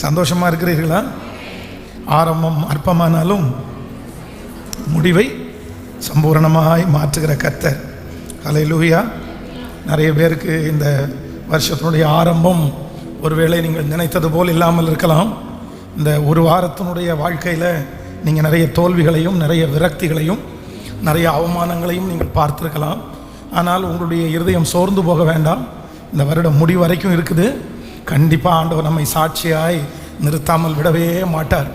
சந்தோஷமாக இருக்கிறீர்களா? ஆரம்பம் அற்பமானாலும் முடிவை சம்பூரணமாய் மாற்றுகிற கர்த்தர். ஹல்லேலூயா. நிறைய பேருக்கு இந்த வருஷத்தினுடைய ஆரம்பம் ஒருவேளை நீங்கள் நினைத்தது போல் இல்லாமல் இருக்கலாம். இந்த ஒரு வாரத்தினுடைய வாழ்க்கையில் நீங்கள் நிறைய தோல்விகளையும் நிறைய விரக்திகளையும் நிறைய அவமானங்களையும் நீங்கள் பார்த்துருக்கலாம். ஆனால் உங்களுடைய இருதயம் சோர்ந்து போக வேண்டாம். இந்த வருடம் முடிவு வரைக்கும் இருக்குது. கண்டிப்பாக ஆண்டவர் நம்மை சாட்சியாய் நிறுத்தாமல் விடவே மாட்டார்.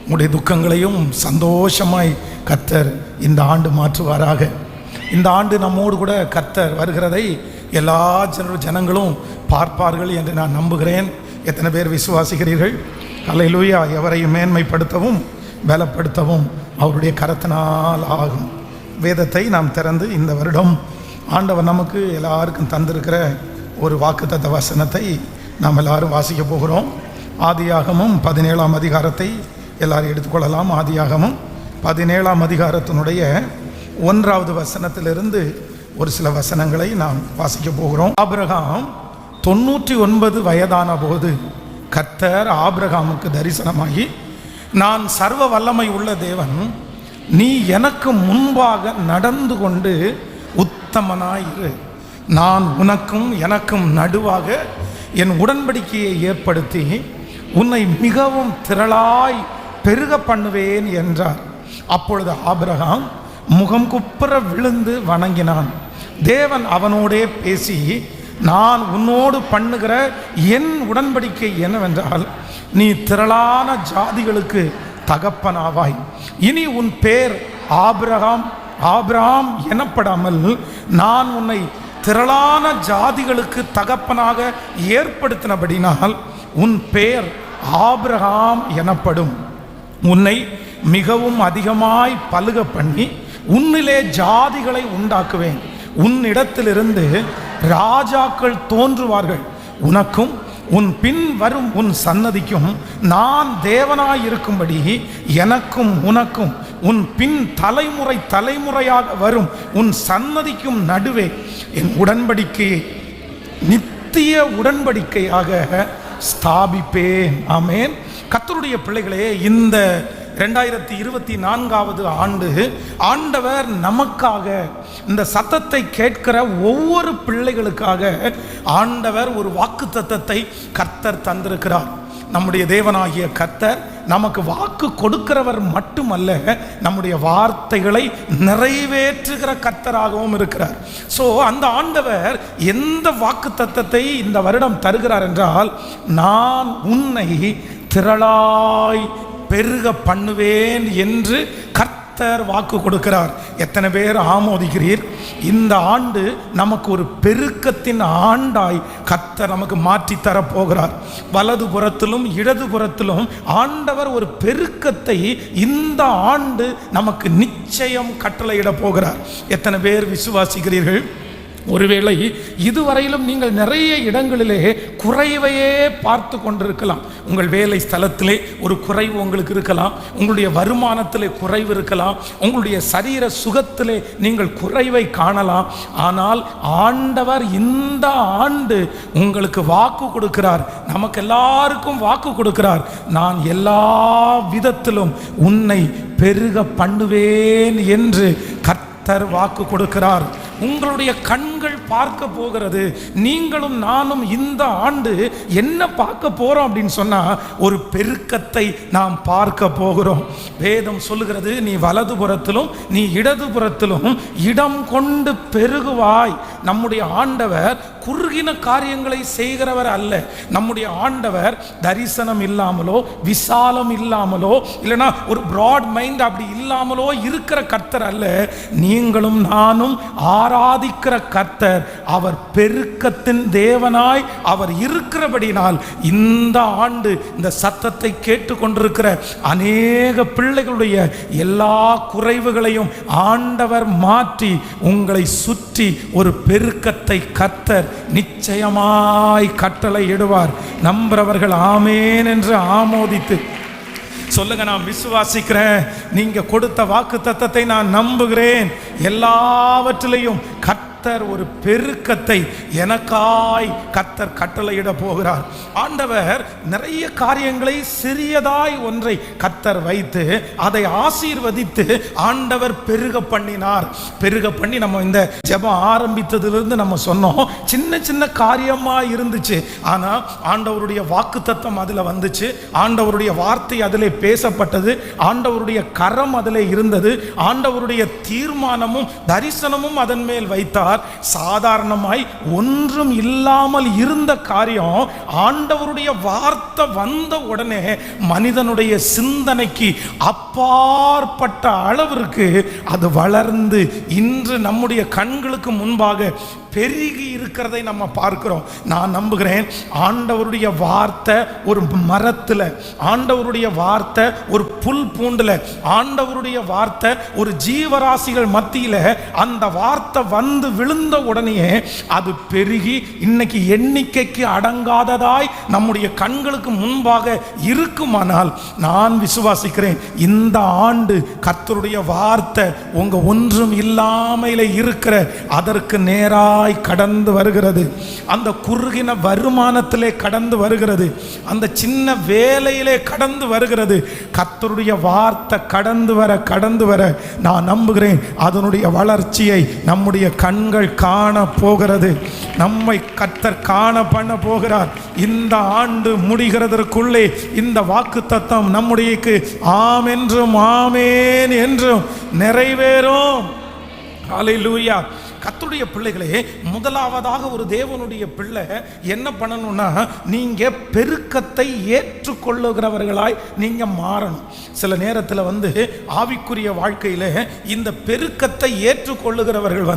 உங்களுடைய துக்கங்களையும் சந்தோஷமாய் கர்த்தர் இந்த ஆண்டு மாற்றுவாராக. இந்த ஆண்டு நம்மோடு கூட கர்த்தர் வருகிறதை எல்லா ஜனங்களும் பார்ப்பார்கள் என்று நான் நம்புகிறேன். எத்தனை பேர் விசுவாசிக்கிறீர்கள்? ஹல்லேலூயா. எவரையும் மேன்மைப்படுத்தவும் பலப்படுத்தவும் அவருடைய கரத்தினால் ஆகும். வேதத்தை நாம் திறந்து இந்த வருடம் ஆண்டவர் நமக்கு எல்லாருக்கும் தந்திருக்கிற ஒரு வாக்குத்தத்த வசனத்தை நாம் எல்லாரும் வாசிக்க போகிறோம். ஆதியாகமம் 17ஆம் அதிகாரத்தை எல்லாரும் எடுத்துக்கொள்ளலாம். ஆதியாகமம் 17ஆம் அதிகாரத்தினுடைய 1வது வசனத்திலிருந்து ஒரு சில வசனங்களை நாம் வாசிக்க போகிறோம். ஆபிரகாம் 99 வயதான போது கர்த்தர் ஆபிரகாமுக்கு தரிசனமாகி, நான் சர்வ வல்லமை உள்ள தேவன், நீ எனக்கு முன்பாக நடந்து கொண்டு உத்தமனாயிரு. நான் உனக்கும் எனக்கும் நடுவாக என் உடன்படிக்கையை ஏற்படுத்தி உன்னை மிகவும் திரளாய் பெருக பண்ணுவேன் என்றார். அப்பொழுது ஆபிரகாம் முகம் குப்புற விழுந்து வணங்கினான். தேவன் அவனோடே பேசி, நான் உன்னோடு பண்ணுகிற என் உடன்படிக்கை என்னவென்றால், நீ திரளான ஜாதிகளுக்கு தகப்பனாவாய். இனி உன் பேர் ஆபிரகாம் எனப்படாமல் நான் உன்னை திரளான ஜாதிகளுக்கு தகப்பனாக ஏற்படுத்தினபடினால் உன் பேர் ஆபிரகாம் எனப்படும். உன்னை மிகவும் அதிகமாய் பலுக பண்ணி உன்னிலே ஜாதிகளை உண்டாக்குவேன். உன்னிடத்திலிருந்து ராஜாக்கள் தோன்றுவார்கள். உனக்கும் உன் பின் வரும் உன் சன்னதிக்கும் நான் தேவனாயிருக்கும்படி எனக்கும் உனக்கும் உன் பின் தலைமுறையாக வரும் உன் சன்னதிக்கும் நடுவே என் உடன்படிக்கையை நித்திய உடன்படிக்கையாக ஸ்தாபிப்பேன். ஆமேன். கர்த்தருடைய பிள்ளைகளே, இந்த 2024வது ஆண்டு ஆண்டவர் நமக்காக, இந்த சத்தத்தை கேட்கிற ஒவ்வொரு பிள்ளைகளுக்காக ஆண்டவர் ஒரு வாக்குத்தத்தத்தை கர்த்தர் தந்திருக்கிறார். நம்முடைய தேவனாகிய கர்த்தர் நமக்கு வாக்கு கொடுக்கிறவர் மட்டுமல்ல, நம்முடைய வார்த்தைகளை நிறைவேற்றுகிற கர்த்தராகவும் இருக்கிறார். ஸோ அந்த ஆண்டவர் எந்த வாக்குத்தத்தத்தை இந்த வருடம் தருகிறார் என்றால், நான் உன்னை திரளாய் பெருக பண்ணுவேன் என்று கர்த்தர் வாக்கு கொடுக்கிறார். எத்தனை பேர் ஆமோதிக்கிறீர்? இந்த ஆண்டு நமக்கு ஒரு பெருக்கத்தின் ஆண்டாய் கர்த்தர் நமக்கு மாற்றி தரப்போகிறார். வலது புறத்திலும் இடது புறத்திலும் ஆண்டவர் ஒரு பெருக்கத்தை இந்த ஆண்டு நமக்கு நிச்சயம் கட்டளையிட போகிறார். எத்தனை பேர் விசுவாசிக்கிறீர்கள்? ஒருவேளை இதுவரையிலும் நீங்கள் நிறைய இடங்களிலே குறைவையே பார்த்து கொண்டிருக்கலாம். உங்கள் வேலை ஸ்தலத்திலே ஒரு குறைவு உங்களுக்கு இருக்கலாம், உங்களுடைய வருமானத்திலே குறைவு இருக்கலாம், உங்களுடைய சரீர சுகத்திலே நீங்கள் குறைவை காணலாம். ஆனால் ஆண்டவர் இந்த ஆண்டு உங்களுக்கு வாக்கு கொடுக்கிறார். நமக்கு எல்லாருக்கும் வாக்கு கொடுக்கிறார். நான் எல்லா விதத்திலும் உன்னை பெருக பண்ணுவேன் என்று கர்த்தர் வாக்கு கொடுக்கிறார். உங்களுடைய கண்கள் பார்க்க போகிறது. நீங்களும் நானும் இந்த ஆண்டு என்ன பார்க்க போறோம் அப்படின்னு சொன்னா, ஒரு பெருக்கத்தை நாம் பார்க்க போகிறோம். வேதம் சொல்லுகிறது, நீ வலது புறத்திலும் நீ இடது புறத்திலும் இடம் கொண்டு பெருகுவாய். நம்முடைய ஆண்டவர் குறுகின காரியங்களை செய்கிறவர் அல்ல. நம்முடைய ஆண்டவர் தரிசனம் இல்லாமலோ விசாலம் இல்லாமலோ இல்லைனா ஒரு பிராட் மைண்ட் அப்படி இல்லாமலோ இருக்கிற கர்த்தர் அல்ல. நீங்களும் நானும் ஆராதிக்கிற கர்த்தர் அவர் பெருக்கத்தின் தேவனாய் அவர் இருக்கிறபடினால் இந்த ஆண்டு இந்த சத்தத்தை கேட்டுக்கொண்டிருக்கிற அநேக பிள்ளைகளுடைய எல்லா குறைவுகளையும் ஆண்டவர் மாற்றி உங்களை சுற்றி ஒரு பெருக்கத்தை கர்த்தர் நிச்சயமாய் கட்டளையிடுவார். நம்புறவர்கள் ஆமேன் என்று ஆமோதித்து சொல்லுங்க, நான் விசுவாசிக்கிறேன். நீங்க கொடுத்த வாக்கு தத்தத்தை நான் நம்புகிறேன். எல்லாவற்றிலையும் கர்த்தர் கர்த்தர் ஒரு பெருக்கத்தை எனக்காய் கர்த்தர் கட்டளையிட போகிறார். ஆண்டவர் நிறைய காரியங்களை சிறியதாய் ஒன்றை கர்த்தர் வைத்து அதை ஆசீர்வதித்து ஆண்டவர் பெருக பண்ணினார். பெருக பண்ணி நம்ம இந்த ஜெபம் ஆரம்பித்ததிலிருந்து நம்ம சொன்னோம், சின்ன சின்ன காரியமா இருந்துச்சு. ஆனா ஆண்டவருடைய வாக்குத்தத்தம் அதுல வந்துச்சு, ஆண்டவருடைய வார்த்தை அதிலே பேசப்பட்டது, ஆண்டவருடைய கரம் அதிலே இருந்தது, ஆண்டவருடைய தீர்மானமும் தரிசனமும் அதன் மேல் வைத்தார். சாதாரணமாய் ஒன்றும் இல்லாமல் இருந்த காரியம் ஆண்டவருடைய வார்த்தை வந்த உடனே மனிதனுடைய சிந்தனைக்கு அப்பாற்பட்ட அளவிற்கு அது வளர்ந்து இன்று நம்முடைய கண்களுக்கு முன்பாக பெருகி இருக்கிறதை நம்ம பார்க்கிறோம். நான் நம்புகிறேன், ஆண்டவருடைய வார்த்தை ஒரு மரத்தில், ஆண்டவருடைய வார்த்தை ஒரு புல் பூண்டுல, ஆண்டவருடைய வார்த்தை ஒரு ஜீவராசிகள் மத்தியில் அந்த வார்த்தை வந்து விழுந்த உடனே அது பெருகி இன்னைக்கு எண்ணிக்கைக்கு அடங்காததாய் நம்முடைய கண்களுக்கு முன்பாக இருக்குமானால் நான் விசுவாசிக்கிறேன், இந்த ஆண்டு கர்த்தருடைய வார்த்தை உங்க ஒன்றும் இல்லாமலே இருக்கிற அதற்கு நேராய் கடந்து வருகிறது. அந்த குறுகின வருமானத்திலே கடந்து வருகிறது, அந்த சின்ன வேலையிலே கடந்து வருகிறது. கர்த்தருடைய வார்த்தை கடந்து வர நான் நம்புகிறேன் அதனுடைய வளர்ச்சியை நம்முடைய கண்கள் காண போகிறது. நம்மை கர்த்தர் காண பண்ண போகிறார். இந்த ஆண்டு முடிகிறதற்குள்ளே இந்த வாக்குத்தத்தம் நம்முடைய ஆம் என்றும் ஆமேன் என்றும் நிறைவேறும். ஹல்லேலூயா. கர்த்தருடைய பிள்ளைகளே, முதலாவதாக ஒரு தேவனுடைய பிள்ளை என்ன பண்ணணும்னா, நீங்க பெருக்கத்தை ஏற்றுக்கொள்ளுகிறவர்களாய் நீங்க மாறணும். சில நேரத்தில் ஆவிக்குரிய வாழ்க்கையில இந்த பெருக்கத்தை ஏற்றுக்கொள்ளுகிறவர்கள்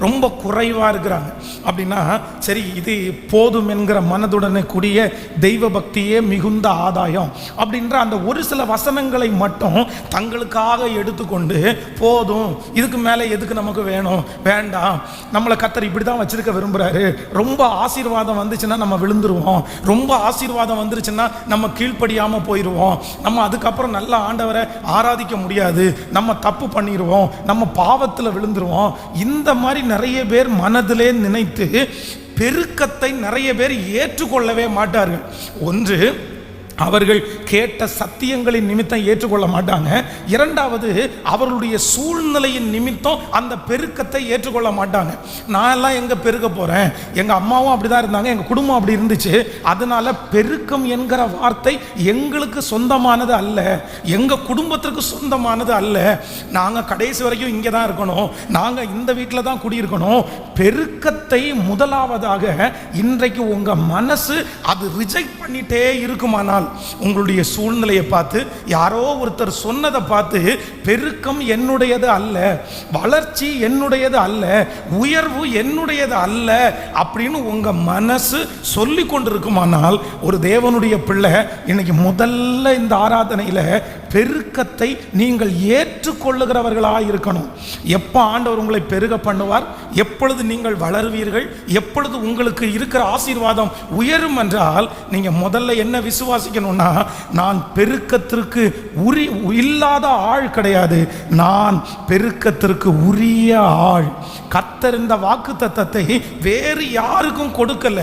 ரொம்ப குறைவா இருக்கிறாங்க. அப்படின்னா சரி, இது போதும் என்கிற மனதுடனே கூடிய தெய்வ பக்தியே மிகுந்த ஆதாயம் அப்படின்ற அந்த ஒரு சில வசனங்களை மட்டும் தங்களுக்காக எடுத்துக்கொண்டு, போதும் இதுக்கு மேலே எதுக்கு நமக்கு வேணும், வேண்டாம், நம்மளை கர்த்தர் இப்படி தான் வச்சிருக்க விரும்புறாரு, ரொம்ப ஆசீர்வாதம் வந்துச்சுன்னா நம்ம விழுந்துருவோம், ரொம்ப ஆசீர்வாதம் வந்துருச்சுன்னா நம்ம கீழ்ப்படியாம போயிடுவோம், நம்ம அதுக்கப்புறம் நல்ல ஆண்டவரை ஆராதிக்க முடியாது, நம்ம தப்பு பண்ணிடுவோம், நம்ம பாவத்தில் விழுந்துருவோம். இந்த மாதிரி நிறைய பேர் மனதிலே நினைத்து பெருக்கத்தை நிறைய பேர் ஏற்றுக்கொள்ளவே மாட்டார்கள். ஒன்று, அவர்கள் கேட்ட சத்தியங்களின் நிமித்தம் ஏற்றுக்கொள்ள மாட்டாங்க. இரண்டாவது, அவர்களுடைய சூழ்நிலையின் நிமித்தம் அந்த பெருக்கத்தை ஏற்றுக்கொள்ள மாட்டாங்க. நான் எல்லாம் எங்க பெருக்க போறேன், எங்க அம்மாவும் அப்படிதான் இருந்தாங்க, எங்க குடும்பம் அப்படி இருந்துச்சு, அதனால பெருக்கம் என்கிற வார்த்தை எங்களுக்கு சொந்தமானது அல்ல, எங்க குடும்பத்திற்கு சொந்தமானது அல்ல, நாங்க கடைசி வரைக்கும் இங்கே தான் இருக்கணும், நாங்க இந்த வீட்டில் தான் குடியிருக்கணும். பெருக்கத்தை முதலாவதாக இன்றைக்கு உங்க மனசு அது ரிஜெக்ட் பண்ணிட்டே இருக்குமானால், உங்களுடைய சூழ்நிலையை பார்த்து, யாரோ ஒருத்தர் சொன்னதை பார்த்து பெருக்கம் என்னுடையது அல்ல, வளர்ச்சி என்னுடையது அல்ல, உயர்வு என்னுடையது அல்ல அப்படின்னு உங்க மனசு சொல்லி கொண்டிருக்குமானால், ஒரு தேவனுடைய பிள்ளை இன்னைக்கு முதல்ல இந்த ஆராதனையில் பெருக்கத்தை நீங்கள் ஏற்றுக்கொள்ளுகிறவர்களாக இருக்கணும். எப்போ ஆண்டவர் உங்களை பெருக பண்ணுவார், எப்பொழுது நீங்கள் வளருவீர்கள், எப்பொழுது உங்களுக்கு இருக்கிற ஆசீர்வாதம் உயரும் என்றால், நீங்க முதல்ல என்ன விசுவாசிக்கணும்னா, நான் பெருக்கத்திற்கு இல்லாத ஆள் கிடையாது, நான் பெருக்கத்திற்கு உரிய ஆள். கர்த்தர் இந்த வாக்குத்தத்தத்தை வேறு யாருக்கும் கொடுக்கல,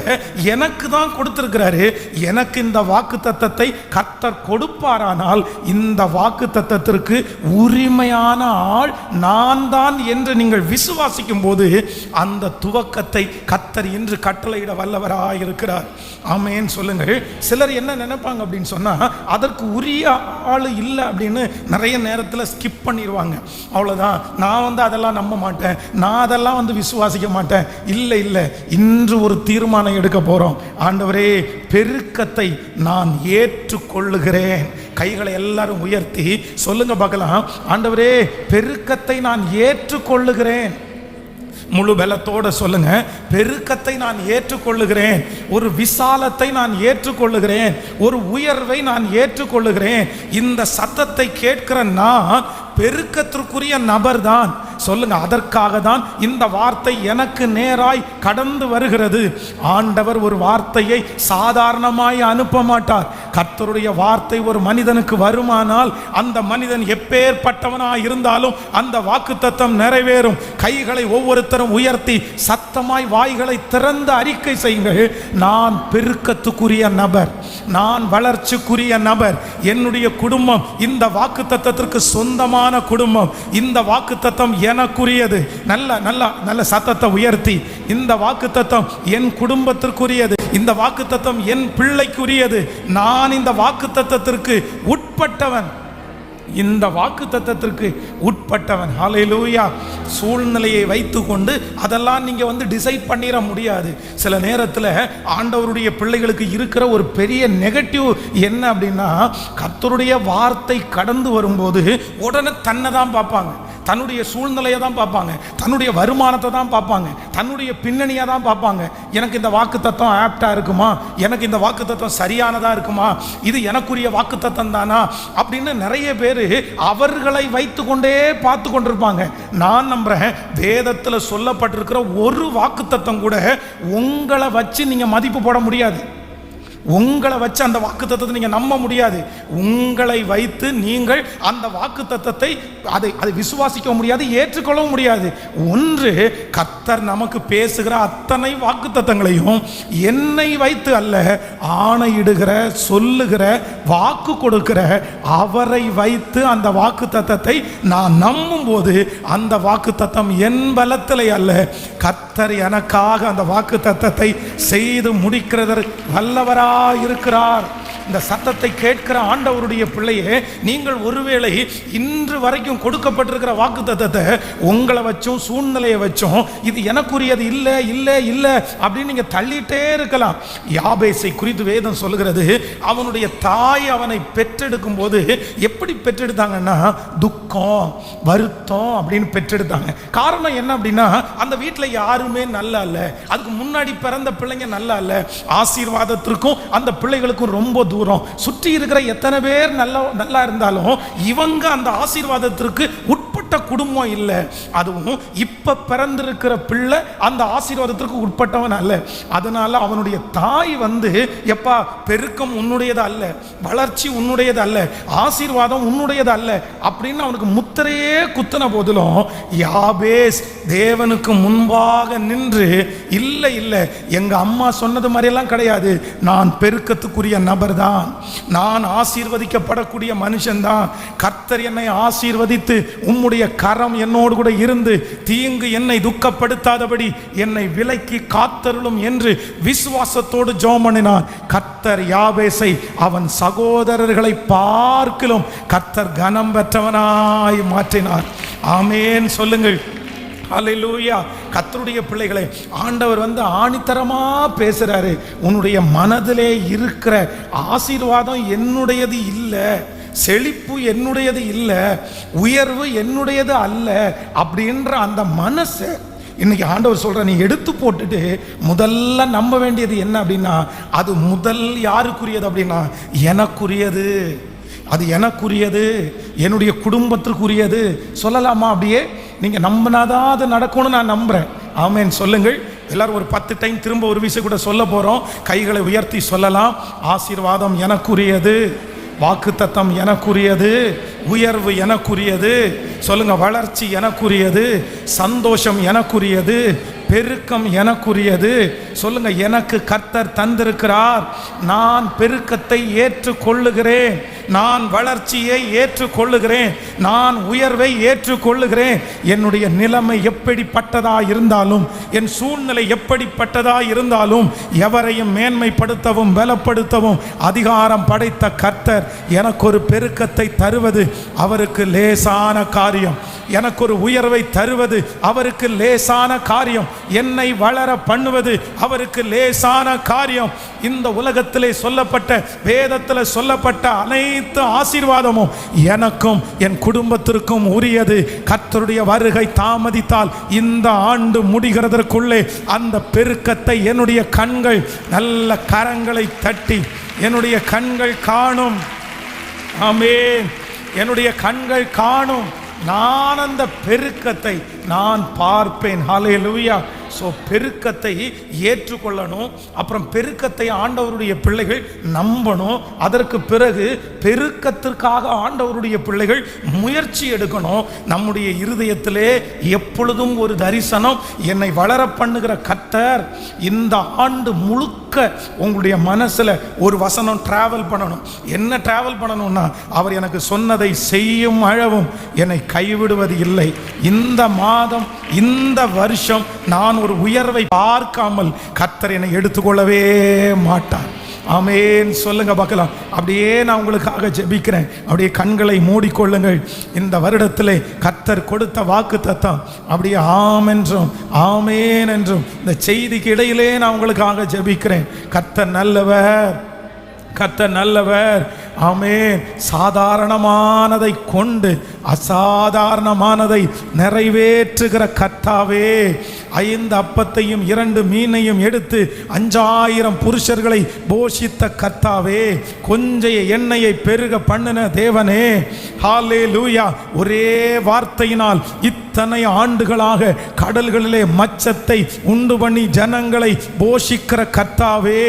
எனக்கு தான் கொடுத்திருக்கிறாரு. எனக்கு இந்த வாக்குத்தத்தத்தை கர்த்தர் கொடுப்பாரானால், இந்த வாக்குத்தத்தத்திற்கு உரிமையான ஆள் நான் தான் என்று நீங்கள் விசுவாசிக்கும் போது அந்த துவக்கத்தை கர்த்தர் இன்று கட்டளையிட வல்லவராய் இருக்கிறார். ஆமென் சொல்லுங்கள். சிலர் என்ன நினைப்பாங்க அப்படின்னு சொன்னா, அதற்கு உரிய ஆள் இல்லை அப்படின்னு நிறைய நேரத்தில் ஸ்கிப் பண்ணிடுவாங்க. அவ்வளோதான், நான் அதெல்லாம் நம்ப மாட்டேன், நான் அதெல்லாம் விசுவாசிக்க மாட்டேன். இல்லை இல்லை, இன்று ஒரு தீர்மானம் எடுக்க போறோம். ஆண்டவரே, பெருக்கத்தை நான் ஏற்றுக்கொள்ளுகிறேன். கைகளை எல்லாரும் உயர்த்தி சொல்லுங்க பார்க்கலாம். ஆண்டவரே, பெருக்கத்தை நான் ஏற்றுக்கொள்ளுகிறேன். முழு பலத்தோட சொல்லுங்க, பெருக்கத்தை நான் ஏற்றுக்கொள்ளுகிறேன், ஒரு விசாலத்தை நான் ஏற்றுக்கொள்ளுகிறேன், ஒரு உயர்வை நான் ஏற்றுக்கொள்ளுகிறேன். இந்த சத்தத்தை கேட்கிற நான் பெருக்கத்திற்குரிய நபர் தான். சொல்லுங்க, அதற்காக தான் இந்த வார்த்தை எனக்கு நேராய் கடந்து வருகிறது. ஆண்டவர் ஒரு வார்த்தையை சாதாரணமாய் அனுப்ப மாட்டார். கர்த்தருடைய வார்த்தை ஒரு மனிதனுக்கு வருமானால் அந்த மனிதன் எப்பேற்பட்டவனாய் இருந்தாலும் அந்த வாக்குத்தத்தம் நிறைவேறும். கைகளை ஒவ்வொருத்தரும் உயர்த்தி சத்தமாய் வாய்களை திறந்து அறிக்கை செய்யுங்கள். நான் பெருக்கத்துக்குரிய நபர், நான் வளர்ச்சிக்குரிய நபர். என்னுடைய குடும்பம் இந்த வாக்குத்தத்தத்திற்கு சொந்தமான குடும்பம். இந்த வாக்குத்தத்தம் எனக்குரியது. நல்ல நல்ல நல்ல சத்தத்தை உயர்த்தி, இந்த வாக்குத்தத்தம் என் குடும்பத்திற்குரியது, இந்த வாக்குத்தத்தம் என் பிள்ளைக்குரியது. நான் இந்த வாக்குத்தத்தத்திற்கு உட்பட்டவன், இந்த வாக்குத்தத்தத்திற்கு உட்பட்டவன். ஹல்லேலூயா. சூழ்நிலையை வைத்துக்கொண்டு அதெல்லாம் நீங்க டிசைட் பண்ணிட முடியாது. சில நேரத்தில் ஆண்டவருடைய பிள்ளைகளுக்கு இருக்கிற ஒரு பெரிய நெகட்டிவ் என்ன அப்படின்னா, கர்த்தருடைய வார்த்தை கடந்து வரும்போது உடனே தன்னை தான் பார்ப்பாங்க, தன்னுடைய சூழ்நிலையை தான் பார்ப்பாங்க, தன்னுடைய வருமானத்தை தான் பார்ப்பாங்க, தன்னுடைய பின்னணியை தான் பார்ப்பாங்க. எனக்கு இந்த வாக்குத்தத்தம் ஆப்டா இருக்குமா, எனக்கு இந்த வாக்குத்தத்தம் சரியானதா இருக்குமா, இது எனக்குரிய வாக்குத்தத்தம் தானா அப்படின்னு நிறைய பேர் அவர்களை வைத்து கொண்டே பார்த்து கொண்டிருப்பாங்க. நான் நம்புறேன், வேதத்தில் சொல்லப்பட்டிருக்கிற ஒரு வாக்குத்தத்தம் கூட உங்களை வச்சு நீங்க மதிப்பு போட முடியாது. உங்களை வச்சு அந்த வாக்குத்தத்தத்தை நீங்க நம்ப முடியாது. உங்களை வைத்து நீங்கள் அந்த வாக்குத்தத்தத்தை அதை விசுவாசிக்க முடியாது, ஏற்றுக்கொள்ளவும் முடியாது. ஒன்று, கர்த்தர் நமக்கு பேசுகிற அத்தனை வாக்குத்தத்தங்களையும் என்னை வைத்து அல்ல, ஆணையிடுகிற, சொல்லுகிற, வாக்கு கொடுக்கிற அவரை வைத்து அந்த வாக்குத்தத்தத்தை நான் நம்பும் போது அந்த வாக்குத்தத்தம் என் பலத்திலே அல்ல, கர்த்தர் எனக்காக அந்த வாக்குத்தத்தத்தை செய்து முடிக்கிறதற்கு வல்லவரா இருக்கிறார். இந்த சத்தத்தை கேட்கிற ஆண்டவருடைய பிள்ளையே, நீங்கள் ஒருவேளை இன்று வரைக்கும் கொடுக்கப்பட்டிருக்கிற வாக்குத்தத்தத்தை உங்களை வச்சும் சூழ்நிலையை வச்சும் இது எனக்குரியது இல்லை இல்லை இல்லை அப்படின்னு நீங்க தள்ளிட்டே இருக்கலாம். யாபேசை குறித்து வேதம் சொல்லுகிறது, அவனுடைய தாய் அவனை பெற்றெடுக்கும் போது எப்படி பெற்றெடுத்தாங்கன்னா துக்கம், வருத்தம் அப்படின்னு பெற்றெடுத்தாங்க. காரணம் என்ன அப்படின்னா, அந்த வீட்டில் யாருமே நல்லா இல்லை, அதுக்கு முன்னாடி பிறந்த பிள்ளைங்க நல்லா இல்லை, ஆசீர்வாதத்திற்கும் அந்த பிள்ளைகளுக்கும் ரொம்ப தூரம். சுற்றி இருக்கிற எத்தனை பேர் நல்லா இருந்தாலும் இவங்க அந்த ஆசீர்வாதத்திற்கு உட்பட்ட குடும்பம் இல்லை. அதுவும் இப்ப பிறந்திருக்கிற பிள்ளை அந்த ஆசீர்வாதத்திற்கு உட்பட்டவன் அல்ல. அதனால அவனுடைய தாய் எப்பா பெருக்கம் உன்னுடையது அல்ல, வளர்ச்சி உன்னுடையது அல்ல, ஆசீர்வாதம் உன்னுடையது அல்ல அப்படின்னு அவனுக்கு முத்திரையே குத்தின போதிலும் யாபேஸ் தேவனுக்கு முன்பாக நின்று, இல்லை இல்லை எங்க அம்மா சொன்னது மாதிரியெல்லாம் கிடையாது, நான் பெருக்கத்துக்குரிய நபர் தான், நான் ஆசீர்வதிக்கப்படக்கூடிய மனுஷன்தான், கர்த்தர் என்னை ஆசீர்வதித்து உம்முடைய கரம் என்னோடு கூட இருந்து தீங்கு என்னை துக்கப்படுத்தாதபடி என்னை விலக்கி காத்தருளும் என்று விசுவாசத்தோடு ஜெபம் பண்ணினான். கர்த்தர் யாபேசை அவன் சகோதரர்களை பார்க்கிலும் கர்த்தர் கனம் பெற்றவனாய் மாற்றினார். ஆமேன் சொல்லுங்கள். ஹல்லேலூயா. கர்த்தருடைய பிள்ளைகளை ஆண்டவர் ஆணித்தரமா பேசுறாரு. உன்னுடைய மனதிலே இருக்கிற ஆசீர்வாதம் என்னுடையது இல்லை, செழிப்பு என்னுடையது இல்லை, உயர்வு என்னுடையது அல்ல அப்படின்ற அந்த மனசை இன்னைக்கு ஆண்டவர் சொல்ற, நீ எடுத்து போட்டுட்டு முதல்ல நம்ப வேண்டியது என்ன அப்படின்னா, அது முதல் யாருக்குரியது அப்படின்னா எனக்குரியது, அது எனக்குரியது, என்னுடைய குடும்பத்திற்குரியது சொல்லலாமா? அப்படியே நீங்க நம்பினாதான் அது நடக்கும்னு நான் நம்புறேன். ஆமேன் சொல்லுங்கள். எல்லாரும் ஒரு 10 டைம் திரும்ப ஒரு விஷயம் கூட சொல்ல போறோம். கைகளை உயர்த்தி சொல்லலாம். ஆசீர்வாதம் எனக்குரியது, வாக்குத்தத்தம் எனக்குரியது, உயர்வு எனக்குரியது சொல்லுங்க, வளர்ச்சி எனக்குரியது, சந்தோஷம் எனக்குரியது, பெருக்கம் எனக்குரியது சொல்லுங்க. எனக்கு கர்த்தர் தந்திருக்கிறார். நான் பெருக்கத்தை ஏற்றுக்கொள்ளுகிறேன், நான் வளர்ச்சியை ஏற்றுக்கொள்ளுகிறேன், நான் உயர்வை ஏற்றுக்கொள்ளுகிறேன். என்னுடைய நிலைமை எப்படிப்பட்டதா இருந்தாலும், என் சூழ்நிலை எப்படிப்பட்டதா இருந்தாலும், எவரையும் மேன்மைப்படுத்தவும் பலப்படுத்தவும் அதிகாரம் படைத்த கர்த்தர் எனக்கு ஒரு பெருக்கத்தை தருவது அவருக்கு லேசான காரியம், எனக்கு ஒரு உயர்வை தருவது அவருக்கு லேசான காரியம், என்னை வளர பண்ணுவது அவருக்கு லேசான காரியம். இந்த உலகத்திலே சொல்லப்பட்ட, வேதத்தில் சொல்லப்பட்ட அனைத்து ஆசீர்வாதமும் எனக்கும் என் குடும்பத்திற்கும் உரியது. கர்த்தருடைய வருகை தாமதித்தால் இந்த ஆண்டு முடிகிறதற்குள்ளே அந்த பெருக்கத்தை என்னுடைய கண்கள், நல்ல கரங்களை தட்டி என்னுடைய கண்கள் காணும். ஆமென். என்னுடைய கண்கள் காணும். நான் அந்த பெருக்கத்தை நான் பார்ப்பேன். ஹல்லேலூயா. ஸோ பெருக்கத்தை ஏற்றுக்கொள்ளணும். அப்புறம் பெருக்கத்தை ஆண்டவருடைய பிள்ளைகள் நம்பணும். அதற்கு பிறகு பெருக்கத்திற்காக ஆண்டவருடைய பிள்ளைகள் முயற்சி எடுக்கணும். நம்முடைய இருதயத்திலே எப்பொழுதும் ஒரு தரிசனம், என்னை வளர பண்ணுகிற கர்த்தர் இந்த ஆண்டு முழுக்க உங்களுடைய மனசில் ஒரு வசனம் டிராவல் பண்ணணும். என்ன டிராவல் பண்ணணும்னா, அவர் எனக்கு சொன்னதை செய்யும் அளவும் என்னை கைவிடுவது இல்லை. இந்த மாதம், இந்த வருஷம் நான் ஒரு உயர்வை பார்க்காமல் கர்த்தர் என்னை எடுத்துக்கொள்ளவே மாட்டார். ஆமென் சொல்லுங்க பார்க்கலாம். அப்படியே நான் உங்களுக்காக ஜெபிக்கிறேன். அப்படியே கண்களை மூடிக்கொள்ளுங்கள். இந்த வருடத்திலே கர்த்தர் கொடுத்த வாக்குத்தத்தம் அப்படியே ஆம் என்றும் ஆமேன் என்றும் இந்த செய்திக்கு இடையிலே நான் உங்களுக்காக ஜெபிக்கிறேன். கர்த்தர் நல்லவர், கர்த்தர் நல்லவர். ஆமென். சாதாரணமானதை கொண்டு அசாதாரணமானதை நிறைவேற்றுகிற கர்த்தாவே, 5 அப்பத்தையும் 2 மீனையும் எடுத்து 5000 புருஷர்களை போஷித்த கர்த்தாவே, கொஞ்சம் எண்ணெயை பெருக பண்ணின தேவனே, ஹல்லேலூயா. ஒரே வார்த்தையினால் இத்தனை ஆண்டுகளாக கடல்களிலே மச்சத்தை உண்டு பண்ணி ஜனங்களை போஷிக்கிற கர்த்தாவே,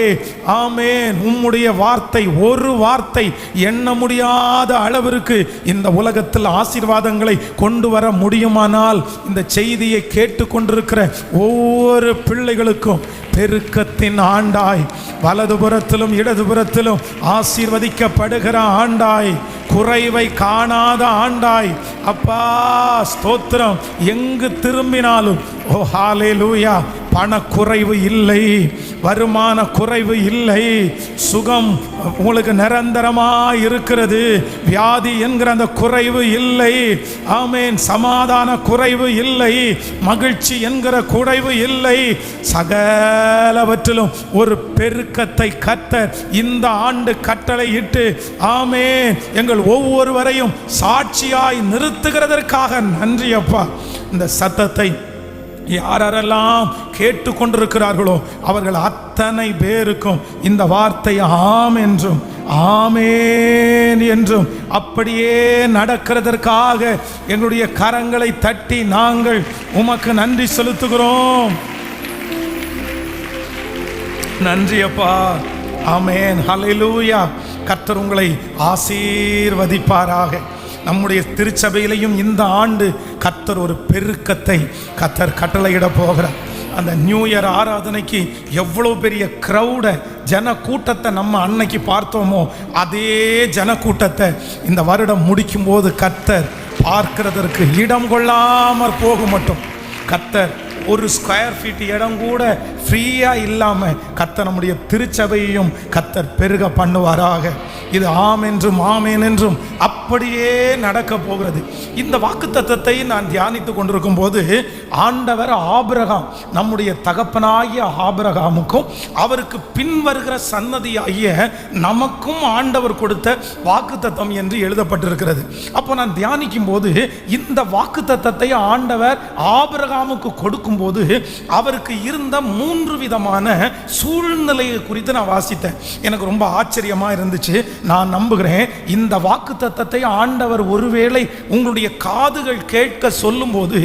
ஆமென். உம்முடைய வார்த்தை, ஒரு வார்த்தை எண்ண முடியாத அளவிற்கு இந்த உலகத்தில் ஆசீர்வாதங்களை கொண்டு வர முடியுமானால், இந்த செய்தியை கேட்டுக்கொண்டிருக்கிற ஒவ்வொரு பிள்ளைகளுக்கும் பெருக்கத்தின் ஆண்டாய், வலதுபுறத்திலும் இடதுபுறத்திலும் ஆசீர்வதிக்கப்படுகிற ஆண்டாய், குறைவை காணாத ஆண்டாய், அப்பா ஸ்தோத்திரம். எங்கு திரும்பினாலும் ஓ ஹல்லேலூயா, பணக்குறைவு இல்லை, வருமான குறைவு இல்லை, சுகம் உங்களுக்கு நிரந்தரமாக இருக்கிறது, வியாதி என்கிற அந்த குறைவு இல்லை, ஆமென். சமாதான குறைவு இல்லை, மகிழ்ச்சி என்கிற குறைவு இல்லை. சகலவற்றிலும் ஒரு பெருக்கத்தை கர்த்தர் இந்த ஆண்டு கட்டளையிட்டு, ஆமென், எங்கள் ஒவ்வொருவரையும் சாட்சியாய் நிறுத்துகிறதற்காக நன்றி அப்பா. இந்த சத்தத்தை யாரெல்லாம் கேட்டுக்கொண்டிருக்கிறார்களோ அவர்கள் அத்தனை பேருக்கும் இந்த வார்த்தை ஆம் என்றும் ஆமேன் என்றும் அப்படியே நடக்கிறதற்காக எங்களுடைய கரங்களை தட்டி நாங்கள் உமக்கு நன்றி செலுத்துகிறோம். நன்றி அப்பா. ஆமேன். ஹல்லேலூயா. கர்த்தர் உங்களை ஆசீர்வதிப்பாராக. நம்முடைய திருச்சபையிலையும் இந்த ஆண்டு கர்த்தர் ஒரு பெருக்கத்தை கர்த்தர் கட்டளையிட போகிறார். அந்த நியூ இயர் ஆராதனைக்கு எவ்வளோ பெரிய க்ரௌடை, ஜன கூட்டத்தை நம்ம அன்னைக்கு பார்த்தோமோ அதே ஜன கூட்டத்தை இந்த வருடம் முடிக்கும் போது கர்த்தர் பார்க்கிறதற்கு இடம் கொள்ளாமற் போக மட்டும் கர்த்தர் ஒரு ஸ்கொயர் ஃபீட் இடம் கூட ஃப்ரீயாக இல்லாமல் கர்த்தர் நம்முடைய திருச்சபையையும் கர்த்தர் பெருக பண்ணுவாராக. இது ஆம் என்றும் ஆமேன் என்றும் அப்படியே நடக்க போகிறது. இந்த வாக்குத்தத்தத்தை நான் தியானித்து கொண்டிருக்கும் போது ஆண்டவர் ஆபிரகாம், நம்முடைய தகப்பனாகிய ஆபிரகாமுக்கும் அவருக்கு பின் வருகிற சன்னதியாகிய நமக்கும் ஆண்டவர் கொடுத்த வாக்குத்தத்தம் என்று எழுதப்பட்டிருக்கிறது. அப்போ நான் தியானிக்கும் போது இந்த வாக்குத்தத்தத்தை ஆண்டவர் ஆபிரகாமுக்கு கொடுக்கும்போது அவருக்கு இருந்த 3 விதமான சூழ்நிலையை குறித்து நான் வாசித்தேன். எனக்கு ரொம்ப ஆச்சரியமா இருந்துச்சு. நான் நம்புகிறேன் இந்த வாக்குத்தத்தத்தை ஆண்டவர் ஒருவேளை உங்களுடைய காதுகள் கேட்க சொல்லும்போது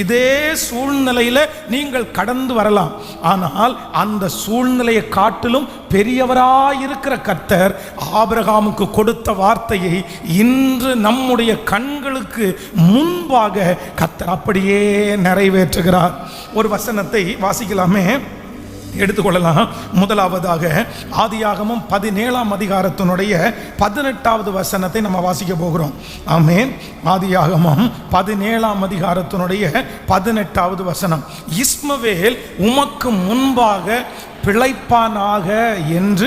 இதே சூழ்நிலையில நீங்கள் கடந்து வரலாம். ஆனால் அந்த சூழ்நிலையை காட்டிலும் பெரியவராயிருக்கிற கர்த்தர் ஆபிரகாமுக்கு கொடுத்த வார்த்தையை இன்று நம்முடைய கண்களுக்கு முன்பாக கர்த்தர் அப்படியே நிறைவேற்றுகிறார். ஒரு வசனத்தை வாசிக்கலாமே, எடுத்துக்கொள்ளலாம். முதலாவதாக ஆதியாகமம் 17ஆம் அதிகாரத்தினுடைய 18வது வசனத்தை நம்ம வாசிக்க போகிறோம். ஆமென். ஆதியாகமம் 17ஆம் அதிகாரத்தினுடைய 18வது வசனம். இஸ்மவேல் உமக்கு முன்பாக பிழைப்பானாக என்று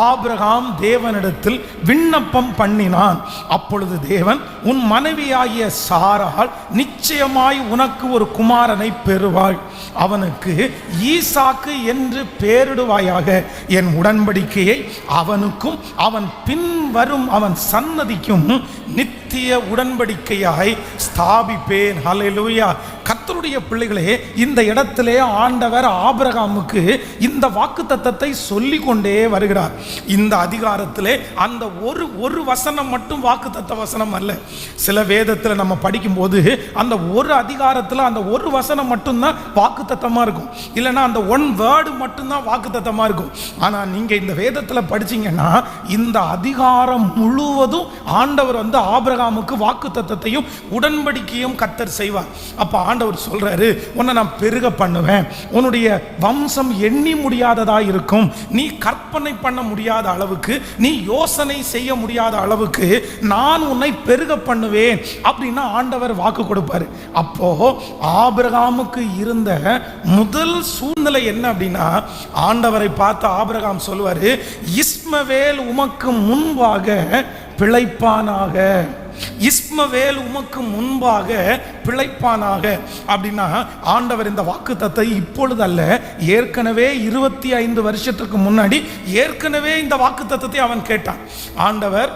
ஆபிரகாம் தேவனிடத்தில் விண்ணப்பம் பண்ணினான். அப்பொழுது தேவன், உன் மனைவியாகிய சாராள் நிச்சயமாய் உனக்கு ஒரு குமாரனை பெறுவாள், அவனுக்கு ஈசாக்கு என்று பெயரிடுவாயாக, என் உடன்படிக்கையை அவனுக்கும் அவன் பின் வரும் அவன் சன்னதிக்கும் நித்திய உடன்படிக்கையாய் ஸ்தாபிப்பேன். ஹல்லேலூயா. கர்த்தர் கர்த்தருடைய பிள்ளைகளே, இந்த இடத்திலே ஆண்டவர் ஆபிரகாமுக்கு இந்த வாக்குத்தத்தத்தை சொல்லி கொண்டே வருகிறார். இந்த அதிகாரத்திலே அந்த ஒரு வசனம் மட்டும் வாக்குத்தத்த வசனம் அல்ல. சில வேதத்தில் நம்ம படிக்கும்போது அந்த ஒரு அதிகாரத்தில் அந்த ஒரு வசனம் மட்டும்தான் வாக்குத்தத்தமாக இருக்கும், இல்லைன்னா அந்த ஒன் வேர்டு மட்டும்தான் வாக்குத்தத்தமாக இருக்கும். ஆனால் நீங்கள் இந்த வேதத்தில் படிச்சீங்கன்னா இந்த அதிகாரம் முழுவதும் ஆண்டவர் ஆபிரகாமுக்கு வாக்குத்தத்தத்தையும் உடன்படிக்கையும் கர்த்தர் செய்வார். அப்போ ஆண்டவர் சொல்றாரு, உன்னை நான் பெருக பண்ணுவேன், உன்னுடைய வம்சம் எண்ணி முடியாததாக இருக்கும், நீ கற்பனை பண்ண முடியாத அளவுக்கு, நீ யோசனை செய்ய முடியாத அளவுக்கு நான் உன்னை பெருக பண்ணுவேன் அப்படின்னா ஆண்டவர் வாக்கு கொடுப்பாரு. அப்போ ஆபிரகாமுக்கு இருந்த முதல் சூழ்நிலை என்ன அப்படின்னா, ஆண்டவரை பார்த்து ஆபிரகாம் சொல்லுவாரு, இஸ்மவேல் உமக்கு முன்பாக பிழைப்பானாக, இஸ்மவேல் உமக்கு முன்பாக பிழைப்பானாக. அப்படின்னா ஆண்டவர் இந்த வாக்குத்தத்தை இப்பொழுது அல்ல, ஏற்கனவே 25 வருஷத்துக்கு முன்னாடி ஏற்கனவே இந்த வாக்குத்தத்தத்தை அவன் கேட்டான். ஆண்டவர்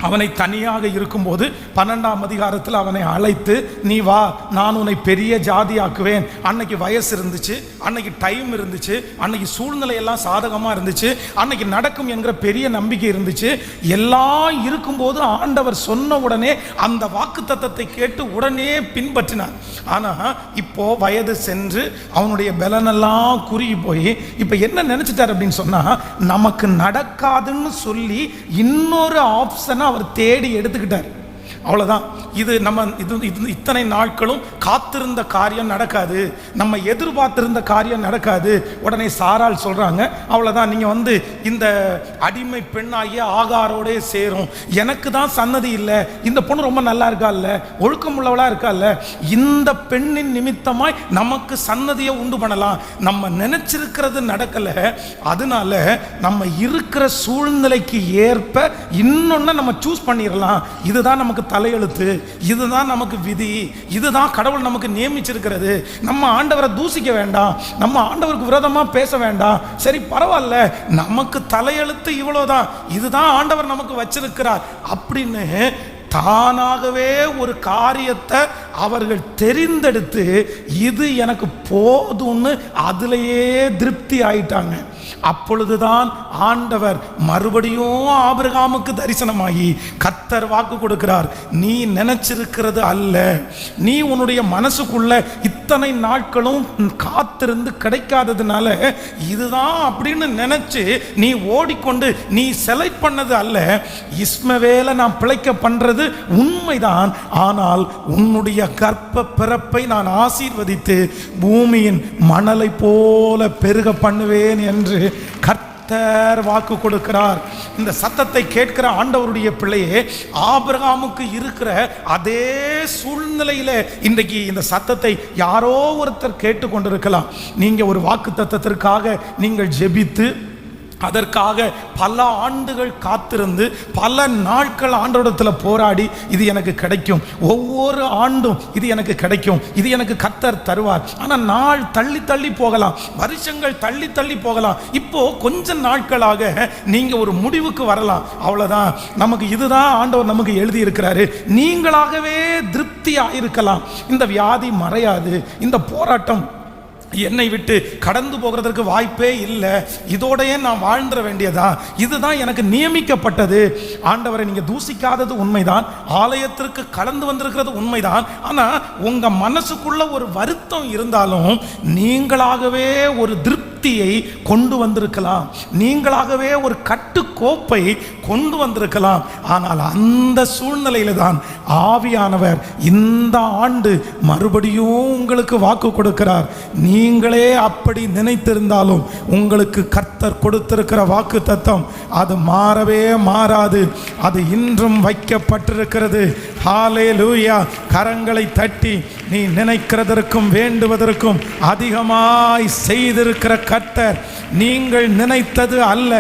அவனை தனியாக இருக்கும்போது 12ஆம் அதிகாரத்தில் அவனை அழைத்து, நீ வா, நான் உன்னை பெரிய ஜாதியாக்குவேன். அன்னைக்கு வயசு இருந்துச்சு, அன்னைக்கு டைம் இருந்துச்சு, அன்னைக்கு சூழ்நிலை எல்லாம் சாதகமாக இருந்துச்சு, அன்னைக்கு நடக்கும் என்கிற பெரிய நம்பிக்கை இருந்துச்சு. எல்லாம் இருக்கும்போது ஆண்டவர் சொன்ன உடனே அந்த வாக்குத்தத்தத்தை கேட்டு உடனே பின்பற்றினார். ஆனால் இப்போ வயது சென்று அவனுடைய பலனெல்லாம் குறுகி போய் இப்போ என்ன நினைச்சிட்டார் அப்படின்னு சொன்னால், நமக்கு நடக்காதுன்னு சொல்லி இன்னொரு ஆப்ஷனை அவர் தேடி எடுத்துக்கிட்டார். அவ்வளோதான். இது நம்ம இத்தனை நாட்களும் காத்திருந்த காரியம் நடக்காது, நம்ம எதிர்பார்த்திருந்த காரியம் நடக்காது. உடனே சாராள் சொல்கிறாங்க, அவ்வளோதான், நீங்கள் இந்த அடிமை பெண்ணாகிய ஆகாரோடே சேரும், எனக்கு தான் சன்னதி இல்லை, இந்த பொண்ணு ரொம்ப நல்லா இருக்கா இல்லை, ஒழுக்கம் உள்ளவளாக இருக்கா இல்லை, இந்த பெண்ணின் நிமித்தமாய் நமக்கு சன்னதியை உண்டு பண்ணலாம். நம்ம நினைச்சிருக்கிறது நடக்கலை, அதனால நம்ம இருக்கிற சூழ்நிலைக்கு ஏற்ப இன்னொன்று நம்ம சூஸ் பண்ணிடலாம். இதுதான் நமக்கு தலையெழுத்து, இதுதான் நமக்கு விதி, இதுதான் கடவுள் நமக்கு நியமிச்சிருக்கிறது. நம்ம ஆண்டவரை தூசிக்க வேண்டாம், நம்ம ஆண்டவருக்கு விரோதமாக பேச வேண்டாம். சரி பரவாயில்ல, நமக்கு தலையெழுத்து இவ்வளோதான், இதுதான் ஆண்டவர் நமக்கு வச்சிருக்கிறார் அப்படின்னு தானாகவே ஒரு காரியத்தை அவர்கள் தெரிந்தெடுத்து இது எனக்கு போதும்னு அதிலேயே திருப்தி ஆயிட்டாங்க. அப்பொழுதுதான் ஆண்டவர் மறுபடியும் ஆபிரகாமுக்கு தரிசனமாகி கர்த்தர் வாக்கு கொடுக்கிறார், நீ நினைச்சிருக்கிறது அல்ல, நீ உன்னுடைய மனசுக்குள்ள இத்தனை நாட்களும் காத்திருந்து கிடைக்காததுனால இதுதான் அப்படின்னு நினைச்சு நீ ஓடிக்கொண்டு நீ செலக்ட் பண்ணது அல்ல. இஸ்மவேலை நான் பிழைக்க பண்றது உண்மைதான், ஆனால் உன்னுடைய கர்ப்ப பிறப்பை நான் ஆசீர்வதித்து பூமியின் மணலை போல பெருக பண்ணுவேன் என்று கர்த்தர் வாக்கு கொடுக்கிறார். இந்த சத்தத்தை கேட்கிற ஆண்டவருடைய பிள்ளையே, ஆபிரகாமுக்கு இருக்கிற அதே சூழ்நிலையில இன்றைக்கு இந்த சத்தத்தை யாரோ ஒருத்தர் கேட்டுக்கொண்டிருக்கலாம். நீங்க ஒரு வாக்கு தத்தத்திற்காக நீங்கள் ஜெபித்து அதற்காக பல ஆண்டுகள் காத்திருந்து பல நாட்கள் ஆண்டவரிடத்தில் போராடி இது எனக்கு கிடைக்கும், ஒவ்வொரு ஆண்டும் இது எனக்கு கிடைக்கும், இது எனக்கு கர்த்தர் தருவார். ஆனால் நாள் தள்ளி தள்ளி போகலாம், வருஷங்கள் தள்ளி தள்ளி போகலாம். இப்போ கொஞ்ச நாட்களாக நீங்க ஒரு முடிவுக்கு வரலாம், அவ்வளவுதான், நமக்கு இதுதான் ஆண்டவர் நமக்கு எழுதி இருக்கிறாரு, நீங்களாகவே திருப்தி ஆயிருக்கலாம். இந்த வியாதி மறையாது, இந்த போராட்டம் என்னை விட்டு கடந்து போகிறதுக்கு வாய்ப்பே இல்லை, இதோடையே நான் வாழ்ந்துட வேண்டியதா, இதுதான் எனக்கு நியமிக்கப்பட்டது. ஆண்டவரை நீங்க தூசிக்காதது உண்மைதான், ஆலயத்திற்கு கலந்து வந்திருக்கிறது உண்மைதான். ஆனா உங்க மனசுக்குள்ள ஒரு வருத்தம் இருந்தாலும் நீங்களாகவே ஒரு திருப்தியை கொண்டு வந்திருக்கலாம், நீங்களாகவே ஒரு கட்டுக்கோப்பை கொண்டு வந்திருக்கலாம். ஆனால் அந்த சூழ்நிலையில தான் ஆவியானவர் இந்த ஆண்டு மறுபடியும் உங்களுக்கு வாக்கு கொடுக்கிறார். நீங்களே அப்படி நினைத்திருந்தாலும் உங்களுக்கு கர்த்தர் கொடுத்திருக்கிற வாக்கு தத்தம் அது மாறவே மாறாது, அது இன்றும் வைக்கப்பட்டிருக்கிறது. ஹல்லேலூயா. கரங்களை தட்டி நீ நினைக்கிறதற்கும் வேண்டுவதற்கும் அதிகமாய் செய்திருக்கிற கர்த்தர், நீங்கள் நினைத்தது அல்ல,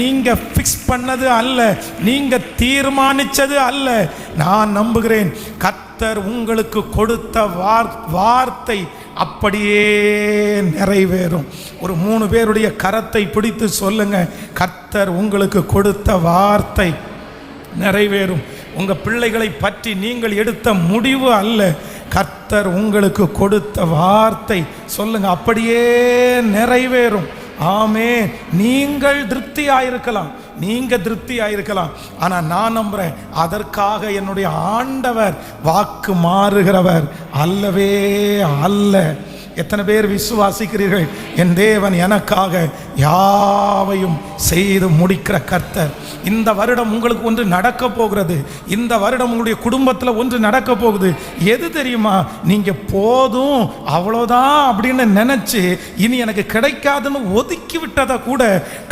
நீங்க ஃபிக்ஸ் பண்ணது அல்ல, நீங்க தீர்மானிச்சது அல்ல. நான் நம்புகிறேன் கர்த்தர் உங்களுக்கு கொடுத்த வார்த்தை அப்படியே நிறைவேறும். ஒரு 3 பேருடைய கரத்தை பிடித்து சொல்லுங்க, கர்த்தர் உங்களுக்கு கொடுத்த வார்த்தை நிறைவேறும். உங்க பிள்ளைகளை பற்றி நீங்கள் எடுத்த முடிவு அல்ல, கர்த்தர் உங்களுக்கு கொடுத்த வார்த்தை சொல்லுங்க அப்படியே நிறைவேறும். ஆமென். நீங்கள் திருப்தியாயிருக்கலாம், நீங்க திருப்தியாயிருக்கலாம், ஆனா நான் நம்புறேன் அதற்காக என்னுடைய ஆண்டவர் வாக்கு மாறுகிறவர் அல்லவே அல்ல. எத்தனை பேர் விசுவாசிக்கிறீர்கள்? என் தேவன் எனக்காக யாவையும் செய்து முடிக்கிற கர்த்தர். இந்த வருடம் உங்களுக்கு ஒன்று நடக்க போகிறது. இந்த வருடம் உங்களுடைய குடும்பத்தில் ஒன்று நடக்க போகுது. எது தெரியுமா? நீங்க போதும் அவ்வளோதான் அப்படின்னு நினைச்சு இனி எனக்கு கிடைக்காதுன்னு ஒதுக்கி விட்டதை கூட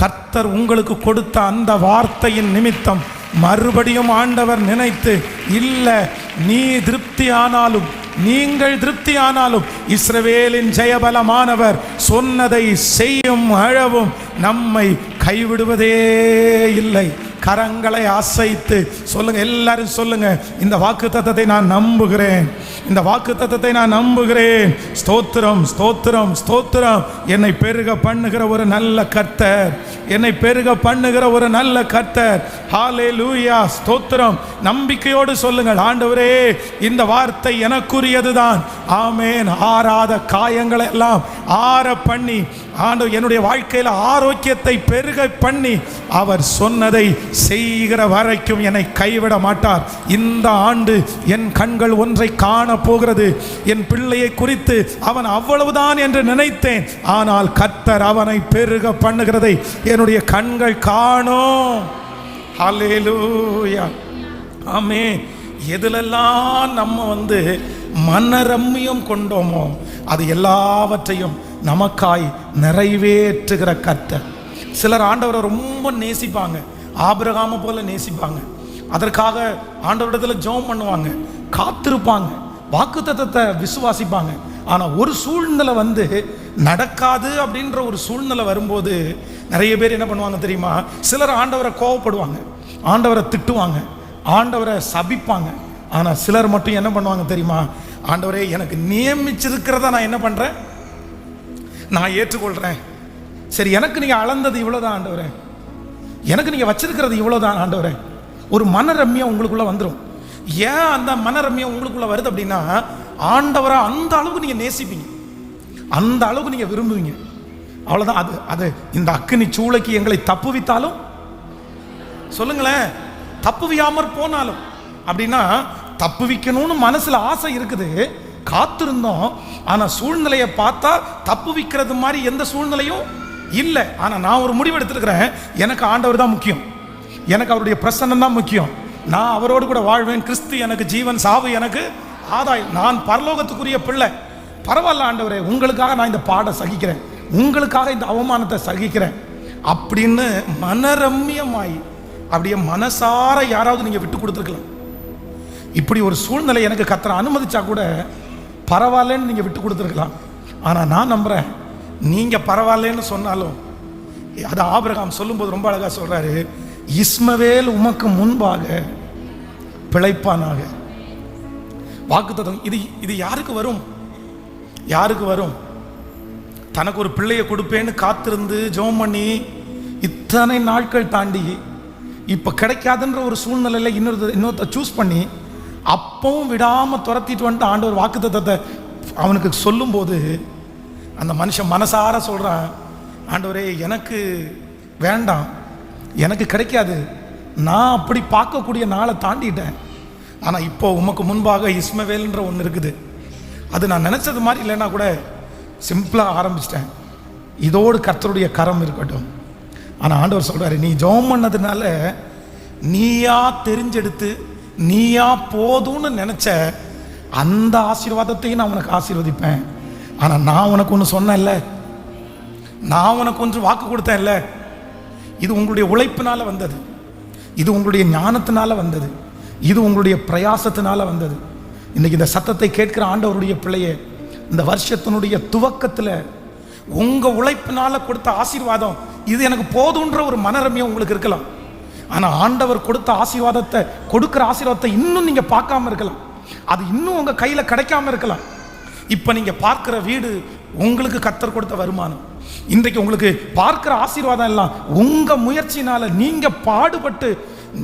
கர்த்தர் உங்களுக்கு கொடுத்த அந்த வார்த்தையின் நிமித்தம் மறுபடியும் ஆண்டவர் நினைத்து, இல்லை நீ திருப்தி ஆனாலும், நீங்கள் திருப்தி ஆனாலும் இஸ்ரவேலின் ஜெயபலமானவர் சொன்னதை செய்யும் அளவும் நம்மை கைவிடுவதே இல்லை. கரங்களை அசைத்து சொல்லுங்க, எல்லாரும் சொல்லுங்க, இந்த வாக்குத்தத்தத்தை நான் நம்புகிறேன், இந்த வாக்குத்தத்தத்தை நான் நம்புகிறேன். ஸ்தோத்திரம், ஸ்தோத்திரம், ஸ்தோத்திரம். என்னை பெருக பண்ணுகிற ஒரு நல்ல கர்த்தர், என்னை பெருக பண்ணுகிற ஒரு நல்ல கர்த்தர். ஹல்லேலூயா, ஸ்தோத்திரம். நம்பிக்கையோடு சொல்லுங்கள், ஆண்டவரே இந்த வார்த்தை எனக்குரியதுதான். ஆமென். ஆறாத காயங்களை எல்லாம் ஆற பண்ணி, ஆண்டவர் என்னுடைய வாழ்க்கையில் ஆரோக்கியத்தை பெருக பண்ணி, அவர் சொன்னதை செய்கிற வரைக்கும் என்னை கைவிட மாட்டார். இந்த ஆண்டு என் கண்கள் ஒன்றை காண போகிறது. என் பிள்ளையை குறித்து அவன் அவ்வளவுதான் என்று நினைத்தேன், ஆனால் கர்த்தர் அவனை பெருக பண்ணுகிறதை என்னுடைய கண்கள் காணோம். ஹல்லேலூயா, ஆமென். எதிலெல்லாம் நம்ம மனரம்மியம் கொண்டோமோ அது எல்லாவற்றையும் நமக்காய் நிறைவேற்றுகிற கர்த்தர். சிலர் ஆண்டவரை ரொம்ப நேசிப்பாங்க, ஆபிரகாமை போல நேசிப்பாங்க. அதற்காக ஆண்டவரிடத்தில் ஜெபம் பண்ணுவாங்க, காத்திருப்பாங்க, வாக்குத்தத்தத்தை விசுவாசிப்பாங்க. ஆனால் ஒரு சூழ்நிலை நடக்காது அப்படின்ற ஒரு சூழ்நிலை வரும்போது நிறைய பேர் என்ன பண்ணுவாங்க தெரியுமா? சிலர் ஆண்டவரை கோவப்படுவாங்க, ஆண்டவரை திட்டுவாங்க, ஆண்டவரை சபிப்பாங்க. ஆனால் சிலர் மட்டும் என்ன பண்ணுவாங்க தெரியுமா? ஆண்டவரே எனக்கு நியமிச்சிருக்கிறத நான் என்ன பண்ணுறேன், நான் ஏற்றுக்கொள்கிறேன். சரி, எனக்கு நீங்கள் அளந்தது இவ்வளோதான் ஆண்டவரே, எனக்கு நீங்கள் வச்சிருக்கிறது இவ்வளோதான் ஆண்டவரே. ஒரு மனரம்யம் உங்களுக்குள்ளே வந்துடும். ஏன் அந்த மனரம்யம் உங்களுக்குள்ளே வருது அப்படின்னா, ஆண்டவரை அந்த அளவுக்கு நீங்கள் நேசிப்பீங்க, அந்த அளவுக்கு நீங்கள் விரும்புவீங்க. அவ்வளோதான். அது இந்த அக்கினி சூளைக்கு எங்களை தப்புவித்தாலும் சொல்லுங்களேன், தப்புவியாமற் போனாலும். அப்படின்னா தப்புவிக்கணும்னு மனசில் ஆசை இருக்குது, காத்திருந்தோம். ஆனால் சூழ்நிலையை பார்த்தா தப்புவிக்கிறது மாதிரி எந்த சூழ்நிலையும் இல்லை. ஆனால் நான் ஒரு முடிவு எடுத்துருக்கிறேன், எனக்கு ஆண்டவர் தான் முக்கியம், எனக்கு அவருடைய பிரசன்னம் தான் முக்கியம். நான் அவரோடு கூட வாழ்வேன். கிறிஸ்து எனக்கு ஜீவன், சாவு எனக்கு ஆதாயம். நான் பரலோகத்துக்குரிய பிள்ளை. பரவாயில்ல ஆண்டவரே, உங்களுக்காக நான் இந்த பாட சகிக்கிறேன், உங்களுக்காக இந்த அவமானத்தை சகிக்கிறேன் அப்படின்னு மனரம்யமாய் அப்படியே மனசார யாராவது நீங்கள் விட்டு கொடுத்துருக்கலாம். இப்படி ஒரு சூழ்நிலை எனக்கு கர்த்தர் அனுமதிச்சா கூட பரவாயில்லன்னு நீங்கள் விட்டு கொடுத்துருக்கலாம். ஆனால் நான் நம்புகிறேன், நீங்கள் பரவாயில்லன்னு சொன்னாலும், அது ஆபிரகாம் சொல்லும்போது ரொம்ப அழகாக சொல்கிறாரு, இஸ்மவேல் உமக்கு முன்பாக பிழைப்பானாக. வாக்குத்தத்தம் இது யாருக்கு வரும்? யாருக்கு வரும்? தனக்கு ஒரு பிள்ளையை கொடுப்பேன்னு காத்திருந்து ஜெபம் பண்ணி இத்தனை நாட்கள் தாண்டி இப்போ கிடைக்காதுன்ற ஒரு சூழ்நிலையில் இன்னொருத்த சூஸ் பண்ணி அப்பவும் விடாமல் துரத்திட்டு வந்துட்டு ஆண்டவர் வாக்குத்தத்தத்தை அவனுக்கு சொல்லும்போது அந்த மனுஷன் மனசார சொல்கிறான், ஆண்டவரே எனக்கு வேண்டாம், எனக்கு கிடைக்காது, நான் அப்படி பார்க்கக்கூடிய நாளை தாண்டிட்டேன். ஆனால் இப்போ உமக்கு முன்பாக இஸ்மவேல்ன்ற ஒன்று இருக்குது, அது நான் நினச்சது மாதிரி இல்லைன்னா கூட சிம்பிளாக ஆரம்பிச்சிட்டேன், இதோடு கர்த்தருடைய கரம் இருக்கட்டும். ஆனால் ஆண்டவர் சொல்கிறாரு, நீ ஜெபம் பண்ணதுனால நீயா தெரிஞ்செடுத்து நீயா போதும்னு நினச்ச அந்த ஆசீர்வாதத்தையும் நான் உனக்கு ஆசீர்வதிப்பேன். ஆனால் நான் உனக்கு ஒன்று சொன்னேன்ல, நான் உனக்கு ஒன்று வாக்கு கொடுத்தேன்ல, இது உங்களுடைய உழைப்பினால வந்தது, இது உங்களுடைய ஞானத்தினால வந்தது, இது உங்களுடைய பிரயாசத்தினால வந்தது. இன்னைக்கு இந்த சத்தத்தை கேட்கிற ஆண்டவருடைய பிள்ளையே, இந்த வருஷத்தினுடைய துவக்கத்தில் உங்கள் உழைப்பினால கொடுத்த ஆசீர்வாதம் இது எனக்கு போதுன்ற ஒரு மனரம்யம் உங்களுக்கு இருக்கலாம். ஆனால் ஆண்டவர் கொடுத்த ஆசீர்வாதத்தை, கொடுக்குற ஆசீர்வாதத்தை இன்னும் நீங்கள் பார்க்காம இருக்கலாம், அது இன்னும் உங்கள் கையில் கிடைக்காம இருக்கலாம். இப்போ நீங்கள் பார்க்குற வீடு உங்களுக்கு கர்த்தர் கொடுத்த வருமானம், இன்றைக்கு உங்களுக்கு பார்க்குற ஆசீர்வாதம் எல்லாம் உங்கள் முயற்சினால் நீங்கள் பாடுபட்டு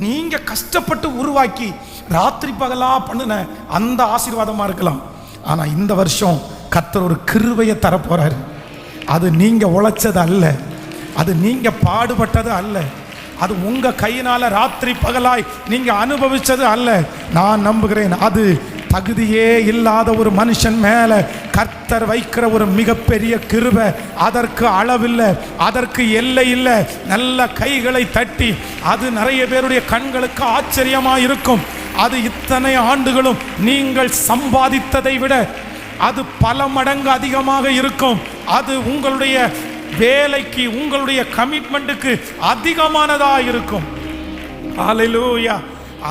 நீங்கள் கஷ்டப்பட்டு உருவாக்கி ராத்திரி பகலாக பண்ணின அந்த ஆசீர்வாதமாக இருக்கலாம். ஆனால் இந்த வருஷம் கர்த்தர் ஒரு கிருபையை தரப்போறாரு. அது நீங்க உழைச்சது அல்ல, அது நீங்க பாடுபட்டது அல்ல, அது உங்க கையினால ராத்திரி பகலாய் நீங்க அனுபவிச்சது அல்ல. நான் நம்புகிறேன் அது தகுதியே இல்லாத ஒரு மனுஷன் மேல கர்த்தர் வைக்கிற ஒரு மிகப்பெரிய கிருபை. அதற்கு அளவில்லை, அதற்கு எல்லை இல்லை. நல்ல கைகளை தட்டி அது நிறைய பேருடைய கண்களுக்கு ஆச்சரியமா இருக்கும். அது இத்தனை ஆண்டுகளும் நீங்கள் சம்பாதித்ததை விட அது பல மடங்கு அதிகமாக இருக்கும். அது உங்களுடைய வேலைக்கு, உங்களுடைய கமிட்மெண்ட்டுக்கு அதிகமானதா இருக்கும். ஹல்லேலூயா.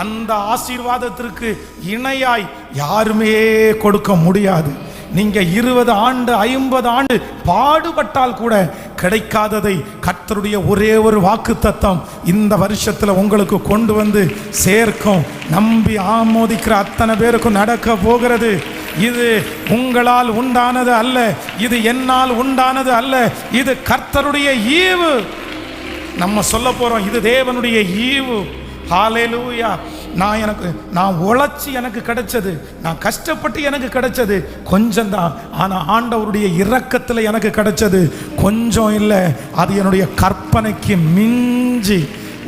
அந்த ஆசீர்வாதத்திற்கு இணையாய் யாருமே கொடுக்க முடியாது. நீங்க 20 ஆண்டு 50 ஆண்டு பாடுபட்டால் கூட கிடைக்காததை கர்த்தருடைய ஒரே ஒரு வாக்குத்தத்தம் இந்த வருஷத்துல உங்களுக்கு கொண்டு வந்து சேர்க்கும். நம்பி ஆமோதிக்கிற அத்தனை பேருக்கும் நடக்க போகிறது. இது உங்களால் உண்டானது அல்ல, இது என்னால் உண்டானது அல்ல, இது கர்த்தருடைய ஈவு. நம்ம சொல்ல போறோம் இது தேவனுடைய ஈவு. ஹல்லேலூயா. நான் உழைச்சி எனக்கு கிடைச்சது, நான் கஷ்டப்பட்டு எனக்கு கிடைச்சது கொஞ்சம் தான். ஆனால் ஆண்டவருடைய இரக்கத்தில் எனக்கு கிடைச்சது கொஞ்சம் இல்லை, அது என்னுடைய கற்பனைக்கு மிஞ்சி.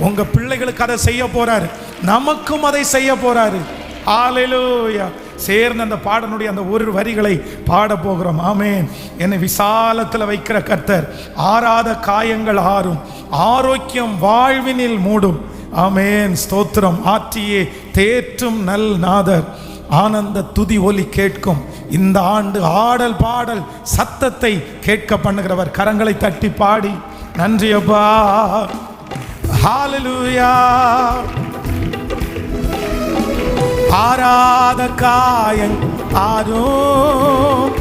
உங்க பிள்ளைகளுக்கு அதை செய்ய போறாரு, நமக்கும் அதை செய்ய போறாரு. ஹல்லேலூயா. சேர்ந்து அந்த பாடனுடைய அந்த ஒரு வரிகளை பாட போகிறோம். ஆமென். என்னை விசாலத்தில் வைக்கிற கர்த்தர், ஆறாத காயங்கள் ஆறும், ஆரோக்கியம் வாழ்வினில் மூடும். ஆமென். ஸ்தோத்திரம். ஆற்றியே தேற்றும் நல் நாதர், ஆனந்த துதி ஒலி கேட்கும். இந்த ஆண்டு ஆடல் பாடல் சத்தத்தை கேட்க பண்ணுகிறவர். கரங்களை தட்டி பாடி நன்றி அப்பா. ஹல்லேலூயா. ஆராத காயங் ஆரும்,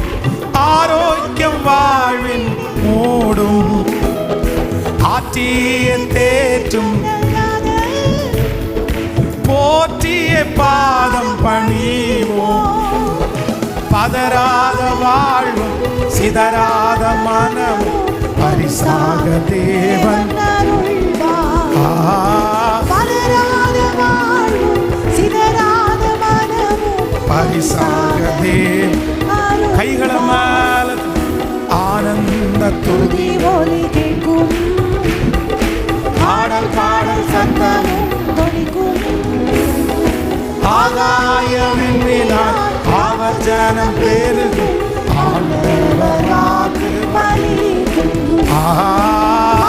ஆரோக்கியம் வாழ்வின் மூடும், ஆற்றிய தேற்றும் போற்றிய பாதம் பணிவோம். பதறாத வாழ்வும் சிதறாத மனமும் பரிசாக தேவன். பரிசாக தேவன். கைகளை மேல ஆனந்த துதி ஒலி கேட்கும், ஆடல் பாடல் சத்தமும் தொனிக்கும். ஆகாயவின் வினார் அவர் ஜனம் பெருகும், ஆண்டவர் வாக்கு பலிக்கும்.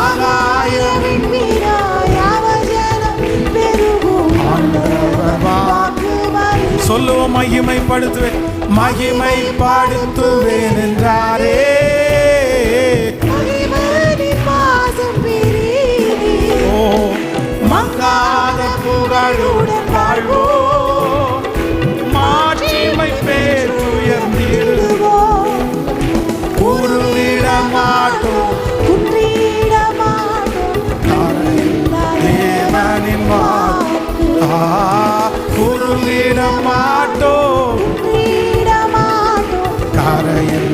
ஆகாயவின் வினார் அவர் ஜனம் பெருகும், ஆண்டவர் வாக்கு பலிக்கும். சொல்லுவோம் மகிமைப்படுத்துவேன், மகிமைப்படுத்துவேன் என்றாரே. மங்காத புகழுடன் வாழ்வோம், மாட்சிமை பேர் உயர்ந்திடுவோம். உருவிட மாட்டோம், குன்றிட மாட்டோம், தேவனின் வாக்கு. உருவிட மாட்டோம், குன்றிட மாட்டோம், கரையில்.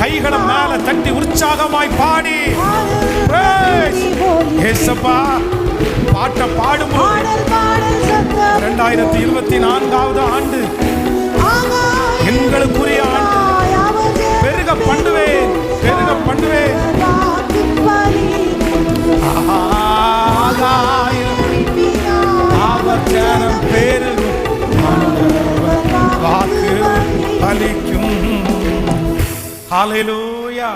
கைகளை மேல தட்டி உற்சாகமாய் பாடி ஏசப்பா பாட்டை பாடும்போது 2024 ஆண்டு எங்களுக்குரிய ஆண்டு. பெருக பண்ணுவேன், பெருக பண்ணுவேன். ஆகாயம் பெருகும், வாக்கு பலிக்கும். ஹல்லேலூயா.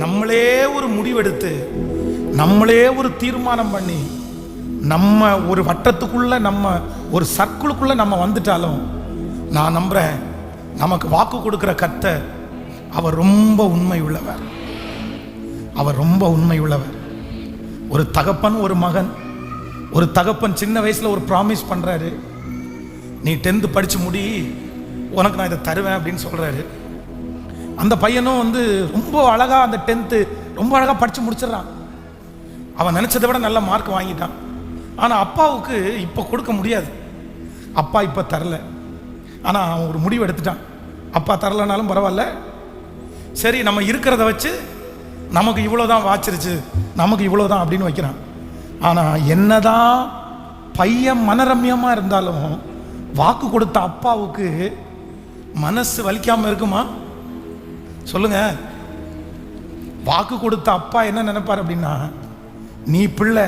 நம்மளே ஒரு முடிவெடுத்து, நம்மளே ஒரு தீர்மானம் பண்ணி, நம்ம ஒரு வட்டத்துக்குள்ள, நம்ம ஒரு சர்க்கிளுக்குள்ள நம்ம வந்துட்டாலும், நான் நம்புறேன் நமக்கு வாக்கு கொடுக்கிற கர்த்தர் அவர் ரொம்ப உண்மை உள்ளவர். அவர் ரொம்ப உண்மை உள்ளவர். ஒரு தகப்பன் ஒரு மகன், ஒரு தகப்பன் சின்ன வயசுல ஒரு ப்ராமிஸ் பண்றாரு, நீ 10th படிச்சு முடி, உனக்கு நான் இதை தருவேன் அப்படின்னு சொல்றாரு. அந்த பையனும் ரொம்ப அழகா அந்த 10th ரொம்ப அழகா படிச்சு முடிச்சிடறான். அவன் நினைச்சதை விட நல்ல மார்க் வாங்கிட்டான். ஆனால் அப்பாவுக்கு இப்போ கொடுக்க முடியாது, அப்பா இப்போ தரல. ஆனால் அவன் ஒரு முடிவு எடுத்துட்டான், அப்பா தரலனாலும் பரவாயில்ல, சரி நம்ம இருக்கிறத வச்சு நமக்கு இவ்வளோதான் வாச்சிருச்சு, நமக்கு இவ்வளோதான் அப்படின்னு வைக்கிறான். ஆனால் என்னதான் பையன் மனரம்யமாக இருந்தாலும் வாக்கு கொடுத்த அப்பாவுக்கு மனசு வலிக்காம இருக்குமா? சொல்லுங்க. வாக்கு கொடுத்த அப்பா என்ன நினைப்பார் அப்படின்னா, நீ பிள்ளை,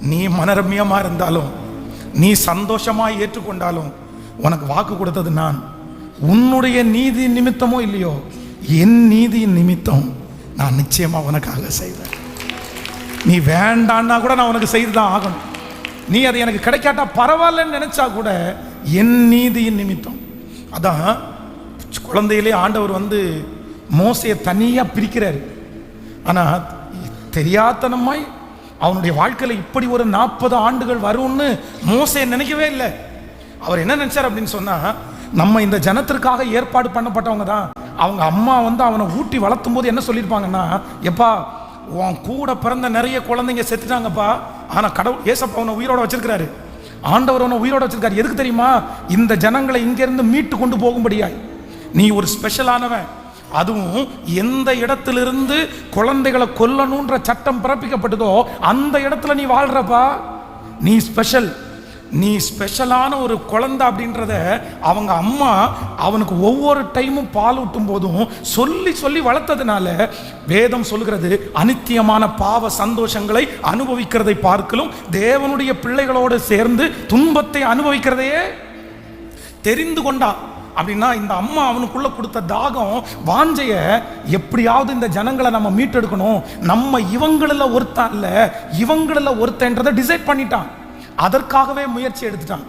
நீ மனரம்யமா இருந்தாலும், நீ சந்தோஷமா ஏற்றுக்கொண்டாலும், உனக்கு வாக்கு கொடுத்தது நான். உன்னுடைய நீதி நிமித்தமோ இல்லையோ, என் நீதியின் நிமித்தம் நான் நிச்சயமா உனக்காக செய்வேன். நீ வேண்டான்னா கூட நான் உனக்கு செய்துதான் ஆகணும். நீ அது எனக்கு கிடைக்காட்டா பரவாயில்லன்னு நினைச்சா கூட என் நீதியின் நிமித்தம். அதான் குழந்தையிலே ஆண்டவர் மோசையை தனியா பிரிக்கிறாரு. ஆனா தெரியாதனமாய் அவனுடைய வாழ்க்கையில் இப்படி ஒரு 40 ஆண்டுகள் வரும்னு மோசே நினைக்கவே இல்லை. அவர் என்ன நினைச்சார் அப்படின்னு சொன்னா, நம்ம இந்த ஜனத்திற்காக ஏற்பாடு பண்ணப்பட்டவங்க தான். அவங்க அம்மா அவனை ஊட்டி வளர்த்தும் போது என்ன சொல்லியிருப்பாங்கன்னா, எப்பா உன் கூட பிறந்த நிறைய குழந்தைங்க செத்துட்டாங்கப்பா, ஆனா கடவுள் ஏசப்பா அவனை உயிரோட வச்சிருக்கிறாரு. ஆண்டவர் அவனை உயிரோட வச்சிருக்காரு. எதுக்கு தெரியுமா? இந்த ஜனங்களை இங்கிருந்து மீட்டு கொண்டு போகும்படியாய். நீ ஒரு ஸ்பெஷலானவன். அதுவும் எந்த இடத்திலிருந்து குழந்தைகளை கொல்லணுன்ற சட்டம் பிறப்பிக்கப்பட்டதோ அந்த இடத்துல நீ வாழ்றப்பா. நீ ஸ்பெஷல். நீ ஸ்பெஷலான ஒரு குழந்தை அப்படின்றத அவங்க அம்மா அவனுக்கு ஒவ்வொரு டைமும் பால் ஊட்டும் போதும் சொல்லி சொல்லி வளர்த்ததுனால வேதம் சொல்லுகிறது, அனித்தியமான பாவ சந்தோஷங்களை அனுபவிக்கிறதை பார்க்கலும் தேவனுடைய பிள்ளைகளோடு சேர்ந்து துன்பத்தை அனுபவிக்கிறதையே தெரிந்து கொண்டா. அப்படின்னா இந்த அம்மா அவனுக்குள்ள கொடுத்த தாகம், வாஞ்சைய, எப்படியாவது இந்த ஜனங்களை நம்ம மீட்டெடுக்கணும், நம்ம இவங்களில் ஒருத்தன் இல்ல இவங்களில் ஒருத்தன்றதை டிசைட் பண்ணிட்டான். அதற்காகவே முயற்சி எடுத்துட்டான்.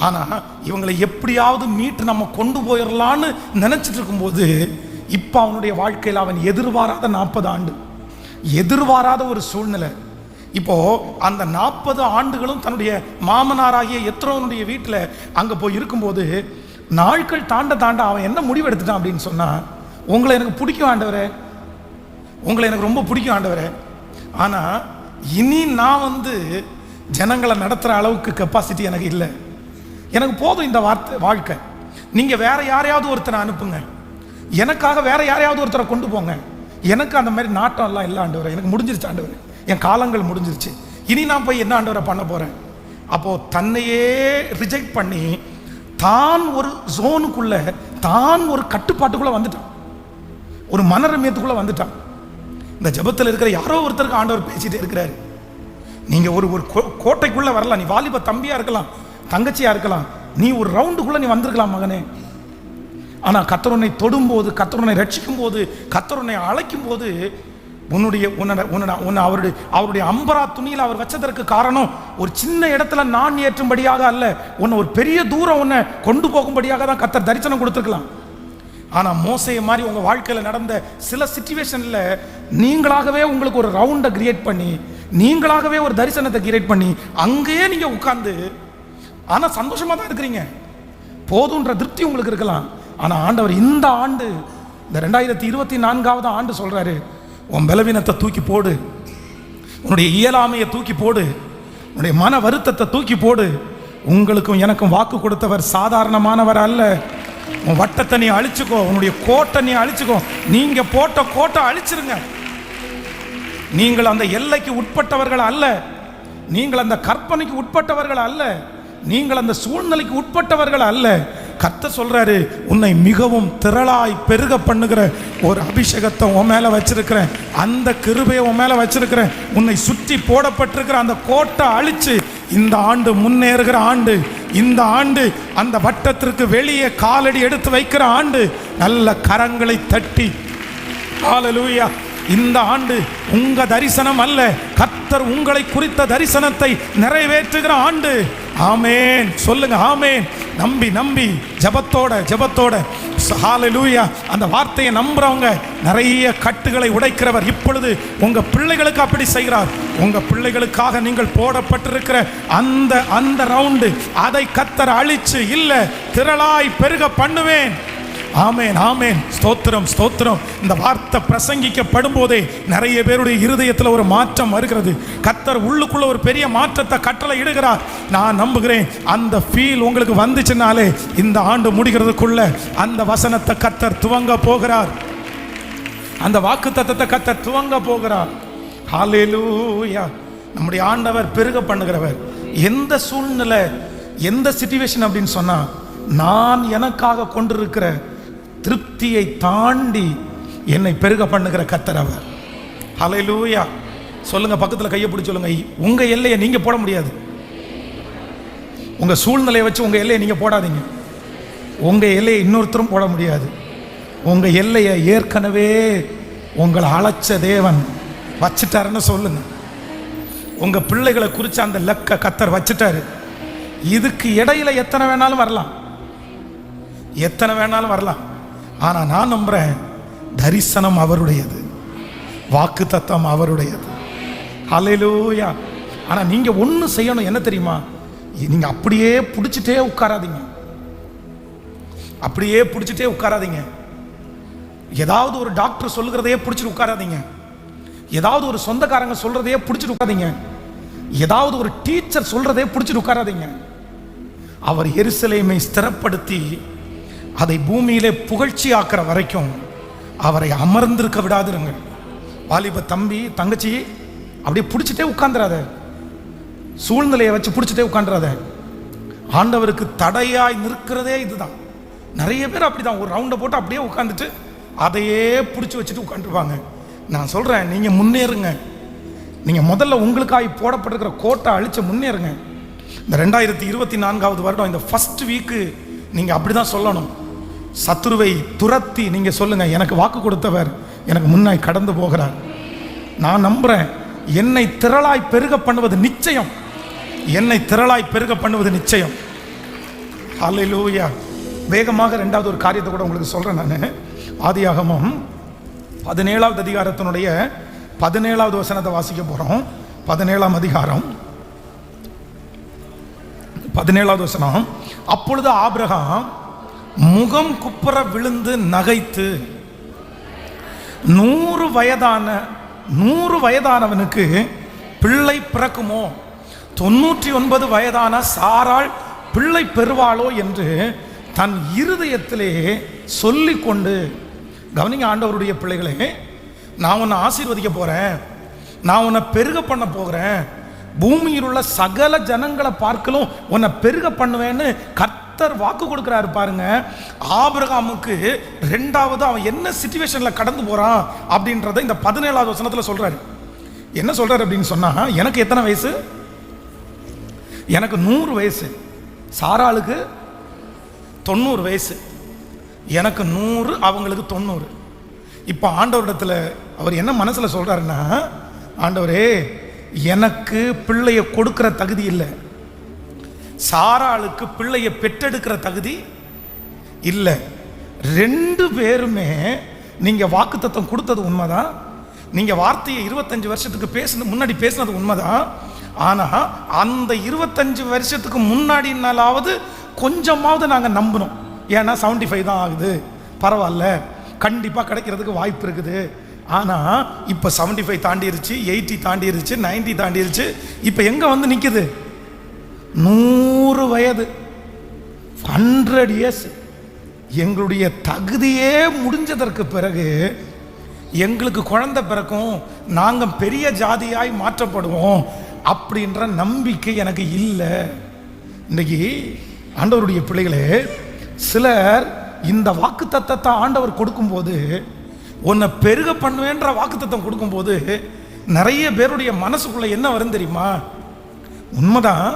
ஆனா இவங்களை எப்படியாவது மீட்டு நம்ம கொண்டு போயிடலான்னு நினைச்சிட்டு இருக்கும்போது இப்ப அவனுடைய வாழ்க்கையில் அவன் எதிர்பாராத 40 ஆண்டு, எதிர்பாராத ஒரு சூழ்நிலை. இப்போ அந்த 40 ஆண்டுகளும் தன்னுடைய மாமனாராகிய எத்ரோனுடைய வீட்டில் அங்க போய் இருக்கும்போது நாட்கள் தாண்ட தாண்ட அவன் என்ன முடிவு எடுத்துட்டான் அப்படின்னு சொன்னா, உங்களை எனக்கு பிடிக்கும் ஆண்டவரே, உங்களை எனக்கு ரொம்ப பிடிக்கும் ஆண்டவரே, ஆனா இனி நான் ஜனங்களை நடத்துகிற அளவுக்கு கெப்பாசிட்டி எனக்கு இல்லை, எனக்கு போதும் இந்த வாழ்க்கை, நீங்க வேற யாரையாவது ஒருத்தரை அனுப்புங்க, எனக்காக வேற யாரையாவது ஒருத்தரை கொண்டு போங்க, எனக்கு அந்த மாதிரி நாட்டம் எல்லாம் இல்லை ஆண்டவரே, எனக்கு முடிஞ்சிருச்சு ஆண்டவரே, என் காலங்கள் முடிஞ்சிருச்சு, இனி நான் போய் என்ன ஆண்டவரை பண்ண போறேன். அப்போ தன்னையே ரிஜெக்ட் பண்ணி தான் ஒரு ஜோனுக்குள்ள, தான் ஒரு கட்டுப்பாட்டுக்குள்ள வந்துட்டான், ஒரு மனரமியத்துக்குள்ள வந்துட்டான். இந்த ஜபத்தில் இருக்கிற யாரோ ஒருத்தருக்கு ஆண்டவர் பேசிட்டே இருக்கிறாரு. நீங்க ஒரு கோட்டைக்குள்ள வரலாம், நீ வாலிப தம்பியா இருக்கலாம், தங்கச்சியா இருக்கலாம், நீ ஒரு ரவுண்டுக்குள்ள நீ வந்திருக்கலாம் மகனே. ஆனா கர்த்தர் உன்னை தொடும்போது, கர்த்தர் உன்னை ரட்சிக்கும் போது, கர்த்தர் உன்னை அழைக்கும் போது அவருடைய அம்பரா துணியில் அவர் வச்சதற்கு காரணம் ஒரு சின்ன இடத்துல நான் ஏற்றும்படியாக அல்ல, உன்னை ஒரு பெரிய தூரம் உன்னை கொண்டு போகும்படியாக தான் கர்த்தர் தரிசனம் கொடுத்துருக்கலாம். ஆனா மோசே மாதிரி உங்க வாழ்க்கையில் நடந்த சில சிச்சுவேஷன்ல நீங்களாகவே உங்களுக்கு ஒரு ரவுண்டை கிரியேட் பண்ணி, நீங்களாகவே ஒரு தரிசனத்தை கிரியேட் பண்ணி அங்கேயே நீங்க உட்கார்ந்து, ஆனா சந்தோஷமா தான் இருக்கிறீங்க, போதுன்ற திருப்தி உங்களுக்கு இருக்கலாம். ஆனா ஆண்டவர் இந்த ஆண்டு, இந்த 2024வது ஆண்டு சொல்றாரு, உன் பலவீனத்தை தூக்கி போடு, உன்னுடைய இயலாமையை தூக்கி போடு, உன்னுடைய மன வருத்தத்தை தூக்கி போடு. உங்களுக்கும் எனக்கும் வாக்கு கொடுத்தவர் சாதாரணமானவர் அல்ல. உன் வட்டத்தை நீ அழிச்சுக்கோ, உன்னுடைய கோட்டை நீ அழிச்சுக்கோ, நீங்க போட்ட கோட்டை அழிச்சிருங்க. நீங்கள் அந்த எல்லைக்கு உட்பட்டவர்கள் அல்ல, நீங்கள் அந்த கற்பனைக்கு உட்பட்டவர்கள் அல்ல, நீங்கள் அந்த சூழ்நிலைக்கு உட்பட்டவர்கள் அல்ல. கர்த்தர் சொல்றாரு, உன்னை மிகவும் திரளாய் பெருக பண்ணுகிற ஒரு அபிஷேகத்தை உன் மேல வச்சிருக்கிறேன், அந்த கிருபையை உன் மேல வச்சிருக்கிறேன், உன்னை சுற்றி போடப்பட்டிருக்கிற அந்த கோட்டை அழிச்சு இந்த ஆண்டு முன்னேறுகிற ஆண்டு, இந்த ஆண்டு அந்த வட்டத்திற்கு வெளியே காலடி எடுத்து வைக்கிற ஆண்டு. நல்ல கரங்களை தட்டி ஹல்லேலூயா. இந்த ஆண்டு உங்க தரிசனம் அல்ல, கர்த்தர் உங்களை குறித்த தரிசனத்தை நிறைவேற்றுகிற ஆண்டு. ஆமேன் சொல்லுங்க, ஆமேன். நம்பி நம்பி ஜபத்தோட ஹல்லேலூயா. அந்த வார்த்தையை நம்புறவங்க நிறைய கட்டுகளை உடைக்கிறவர் இப்பொழுது உங்க பிள்ளைகளுக்கு அப்படி செய்கிறார். உங்க பிள்ளைகளுக்காக நீங்கள் போடப்பட்டிருக்கிற அந்த ரவுண்டு, அதை கர்த்தர் அழிச்சு இல்ல திரளாய் பெருக பண்ணுவேன். ஆமேன் ஆமேன். ஸ்தோத்திரம் ஸ்தோத்திரம். இந்த வார்த்தை பிரசங்கிக்கப்படும் போதே நிறைய பேருடைய இருதயத்தில் ஒரு மாற்றம் வருகிறது. கர்த்தர் உள்ளுக்குள்ள ஒரு பெரிய மாற்றத்தை கட்டளை இடுகிறார். நான் நம்புகிறேன் அந்த ஃபீல் உங்களுக்கு வந்துச்சுனாலே இந்த ஆண்டு முடிகிறதுக்குள்ள அந்த வசனத்தை கர்த்தர் துவங்க போகிறார், அந்த வாக்குத்தத்தத்தை கர்த்தர் துவங்க போகிறார். ஹல்லேலூயா. நம்முடைய ஆண்டவர் பெருக பண்ணுகிறவர். எந்த சூழ்நிலை, எந்த சிச்சுவேஷன் அப்படின்னு சொன்னா நான் எனக்காக கொண்டிருக்கிற திருப்தியை தாண்டி என்னை பெருக பண்ணுகிற கர்த்தர் அவர். ஹல்லேலூயா. சொல்லுங்க, பக்கத்தில் கையை பிடிச்சி சொல்லுங்க, உங்க எல்லையை நீங்க போட முடியாது. உங்க சூழ்நிலையை வச்சு உங்க எல்லையை நீங்க போடாதீங்க. உங்க எல்லையை இன்னொருத்தரும் போட முடியாது. உங்க எல்லையை ஏற்கனவே உங்களை அழைச்ச தேவன் வச்சுட்டாருன்னு சொல்லுங்க. உங்க பிள்ளைகளை குறித்து அந்த லெக்க கர்த்தர் வச்சுட்டாரு. இதுக்கு இடையில எத்தனை வேணாலும் வரலாம், எத்தனை வேணாலும் வரலாம். ஆனா நான் நம்புறேன், தரிசனம் அவருடையது, வாக்குத்தத்தம் அவருடையது. ஹல்லேலூயா. ஆனா நீங்க ஒண்ணு செய்யணும், என்ன தெரியுமா? நீங்க அப்படியே பிடிச்சிட்டே உட்காராதீங்க, அப்படியே பிடிச்சிட்டே உட்காராதீங்க. ஏதாவது ஒரு டாக்டர் சொல்லுகிறதையே பிடிச்சிட்டு உட்காராதீங்க, ஏதாவது ஒரு சொந்தக்காரங்க சொல்றதையே பிடிச்சிட்டு உட்காராதீங்க, ஏதாவது ஒரு டீச்சர் சொல்றதையே பிடிச்சிட்டு உட்காராதீங்க. அவர் எருசலேமை ஸ்திரப்படுத்தி அதை பூமியிலே புகழ்ச்சி ஆக்கிற வரைக்கும் அவரை அமர்ந்திருக்க விடாதிருங்க. வாலிப தம்பி தங்கச்சி, அப்படியே பிடிச்சிட்டே உட்கார்ந்துராத, சூழ்நிலையை வச்சு பிடிச்சிட்டே உட்கார்ந்துராத. ஆண்டவருக்கு தடையாய் நிற்கிறதே இதுதான். நிறைய பேர் அப்படிதான், ஒரு ரவுண்டை போட்டு அப்படியே உட்காந்துட்டு அதையே பிடிச்சி வச்சுட்டு உட்காந்துருப்பாங்க. நான் சொல்றேன், நீங்க முன்னேறுங்க. நீங்க முதல்ல உங்களுக்காக போடப்பட்டிருக்கிற கோட்டை அழிச்சு முன்னேறுங்க. இந்த 2024 வருடம் இந்த ஃபர்ஸ்ட் வீக்கு நீங்க அப்படிதான் சொல்லணும். சத்துருவை துரத்தி நீங்க சொல்லுங்க, எனக்கு வாக்கு கொடுத்தவர் எனக்கு முன்னாய் கடந்து போகிறார். நான் நம்புறேன், என்னை திரளாய் பெருக பண்ணுவது நிச்சயம், என்னை திரளாய் பெருக பண்ணுவது நிச்சயம். ஹல்லேலூயா. வேகமாக ரெண்டாவது ஒரு காரியத்தை கூட உங்களுக்கு சொல்றேன். நான் ஆதியாகமம் 17வது அதிகாரத்தினுடைய 17வது வசனத்தை வாசிக்க போறோம். 17ஆம் அதிகாரம் 17வது வசனம். அப்பொழுது ஆபிரகாம் முகம் குப்புற விழுந்து நகைத்து, 100 வயதானவனுக்கு பிள்ளை பிறக்குமோ, 99 வயதான சாராள் பிள்ளை பெறுவாளோ என்று தன் இருதயத்திலே சொல்லிக் கொண்டு. கவனிங்க ஆண்டவருடைய பிள்ளைகளே, நான் உன்னை ஆசீர்வதிக்க போறேன், நான் உன்னை பெருக பண்ண போகிறேன், பூமியில் உள்ள சகல ஜனங்களை பார்க்கலும் உன்னை பெருக பண்ணுவேன்னு கர்த்தர் வாக்கு கொடுக்கிறாரு பாருங்க. ஆபிரகாமுக்கு ரெண்டாவது அவன் என்ன சிச்சுவேஷன்ல கடந்து போறான் அப்படின்றத இந்த 17வது வசனத்துல சொல்றாரு. என்ன சொல்றாரு அப்படின்னு சொன்னா, எனக்கு எத்தனை வயசு? எனக்கு 100 வயசு, சாராளுக்கு 90 வயசு, எனக்கு 100, அவங்களுக்கு 90. இப்போ ஆண்டவரிடத்துல அவர் என்ன மனசுல சொல்றாருன்னா, ஆண்டவரே எனக்கு பிள்ளையை கொடுக்கிற தகுதி இல்லை, சாராளுக்கு பிள்ளையை பெற்றெடுக்கிற தகுதி இல்லை. 2 பேருமே நீங்க வாக்குத்தத்தம் கொடுத்தது உண்மைதான், நீங்க வார்த்தையை 25 வருஷத்துக்கு முன்னாடி பேசினது உண்மைதான். ஆனா அந்த 25 வருஷத்துக்கு முன்னாடினாலாவது கொஞ்சமாவது நாங்க நம்பணும். ஏன்னா 75 தான் ஆகுது, பரவாயில்ல, கண்டிப்பா கிடைக்கிறதுக்கு வாய்ப்பு இருக்குது. ஆனா இப்ப 75 தாண்டிருச்சு, 80 தாண்டிருச்சு, 90 தாண்டிருச்சு. இப்ப எங்க வந்து நிக்குது? 100 வயது, 100 இயர்ஸ். எங்களுடைய தகுதியே முடிஞ்சதற்கு பிறகு எங்களுக்கு குழந்தை பிறக்கும், நாங்க பெரிய ஜாதியாய் மாற்றப்படுவோம் அப்படின்ற நம்பிக்கை எனக்கு இல்லை. இன்னைக்கு ஆண்டவருடைய பிள்ளைகளே, சிலர் இந்த வாக்குத்தத்தத்தை ஆண்டவர் கொடுக்கும்போது, உன்னை பெருக பண்ணுவேன்ற வாக்குத்தத்தம் கொடுக்கும்போது நிறைய பேருடைய மனசுக்குள்ள என்ன வரும் தெரியுமா? உண்மைதான்,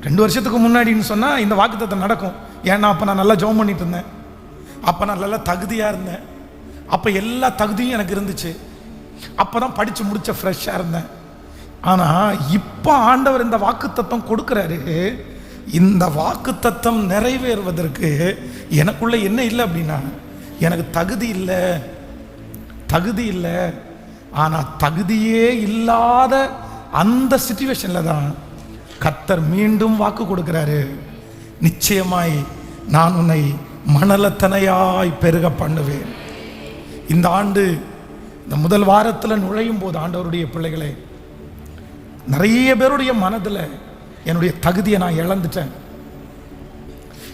2 வருஷத்துக்கு முன்னாடின்னு சொன்னா இந்த வாக்குத்தத்தம் நடக்கும். ஏன்னா அப்ப நான் நல்லா ஜெபம் பண்ணிட்டு இருந்தேன், அப்ப நான் நல்லா தகுதியா இருந்தேன், அப்ப எல்லா தகுதியும் எனக்கு இருந்துச்சு, அப்பதான் படிச்சு முடிச்ச ஃப்ரெஷ்ஷா இருந்தேன். ஆனா இப்ப ஆண்டவர் இந்த வாக்குத்தத்தம் கொடுக்கிறாரு. இந்த வாக்குத்தத்தம் நிறைவேறுவதற்கு எனக்குள்ள என்ன இல்லை அப்படின்னா, எனக்கு தகுதி இல்லை, தகுதி இல்லை. ஆனா தகுதியே இல்லாத அந்த சிச்சுவேஷன்ல தான் கர்த்தர் மீண்டும் வாக்கு கொடுக்கிறாரு. நிச்சயமாய் நான் உன்னை மணலத்தனையாய் பெருக பண்ணுவேன். இந்த ஆண்டு இந்த முதல் வாரத்தில் நுழையும் போது ஆண்டவருடைய பிள்ளைகளே, நிறைய பேருடைய மனதில் என்னுடைய தகுதியை நான் இழந்துட்டேன்,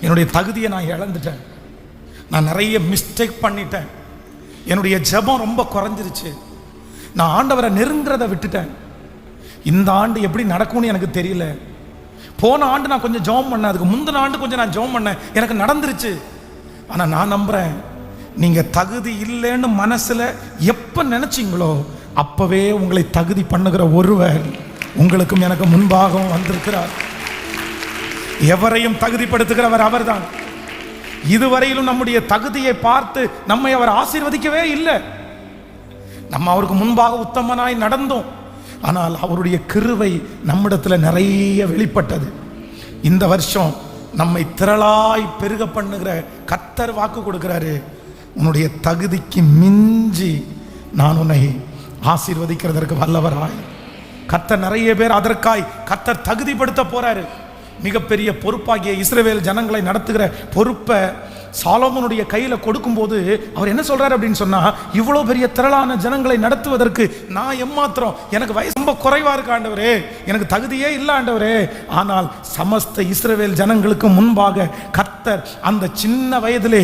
என்னுடைய தகுதியை நான் இழந்துட்டேன், நான் நிறைய மிஸ்டேக் பண்ணிட்டேன், என்னுடைய ஜெபம் ரொம்ப குறைஞ்சிருச்சு, நான் ஆண்டவரை நெருங்கிறத விட்டுட்டேன், இந்த ஆண்டு எப்படி நடக்கும்னு எனக்கு தெரியல, போன ஆண்டு நான் கொஞ்சம் ஜெபம் பண்ணேன், அதுக்கு முந்தின ஆண்டு கொஞ்சம் நான் ஜெபம் பண்ணேன், எனக்கு நடந்துருச்சு. ஆனால் நான் நம்புகிறேன், நீங்கள் தகுதி இல்லைன்னு மனசில் எப்போ நினச்சிங்களோ அப்போவே உங்களை தகுதி பண்ணுகிற ஒருவர் உங்களுக்கும் எனக்கு முன்பாகவும் வந்திருக்கிறார். எவரையும் தகுதிப்படுத்துகிறவர் அவர்தான். இதுவரையிலும் நம்முடைய தகுதியை பார்த்து நம்மை அவர் ஆசீர்வதிக்கவே இல்லை. நம்ம அவருக்கு முன்பாக உத்தமனாய் நடந்தோம், ஆனால் அவருடைய கிருபை நம்மிடத்தில் நிறைய வெளிப்பட்டது. இந்த வருஷம் நம்மை திரளாய் பெருக பண்ணுகிற கர்த்தர் வாக்கு கொடுக்கிறாரு, உன்னுடைய தகுதிக்கு மிஞ்சி நான் உன்னை ஆசீர்வதிக்கிறதற்கு வல்லவராய். கர்த்தர் நிறைய பேர் அதற்காய் கர்த்தர் தகுதிப்படுத்த போறாரு. மிகப்பெரிய பொறுப்பாகிய இஸ்ரவேல் ஜனங்களை நடத்துகிற பொறுப்பை சாலோமோனுடைய கையில் கொடுக்கும்போது அவர் என்ன சொல்றாரு அப்படின்னு சொன்னா, இவ்வளோ பெரிய திரளான ஜனங்களை நடத்துவதற்கு நான் எம்மாத்திரம், எனக்கு வயசு ரொம்ப குறைவா இருக்கு ஆண்டவரே, எனக்கு தகுதியே இல்லை ஆண்டவரே. ஆனால் சமஸ்த இஸ்ரவேல் ஜனங்களுக்கு முன்பாக கர்த்தர் அந்த சின்ன வயதிலே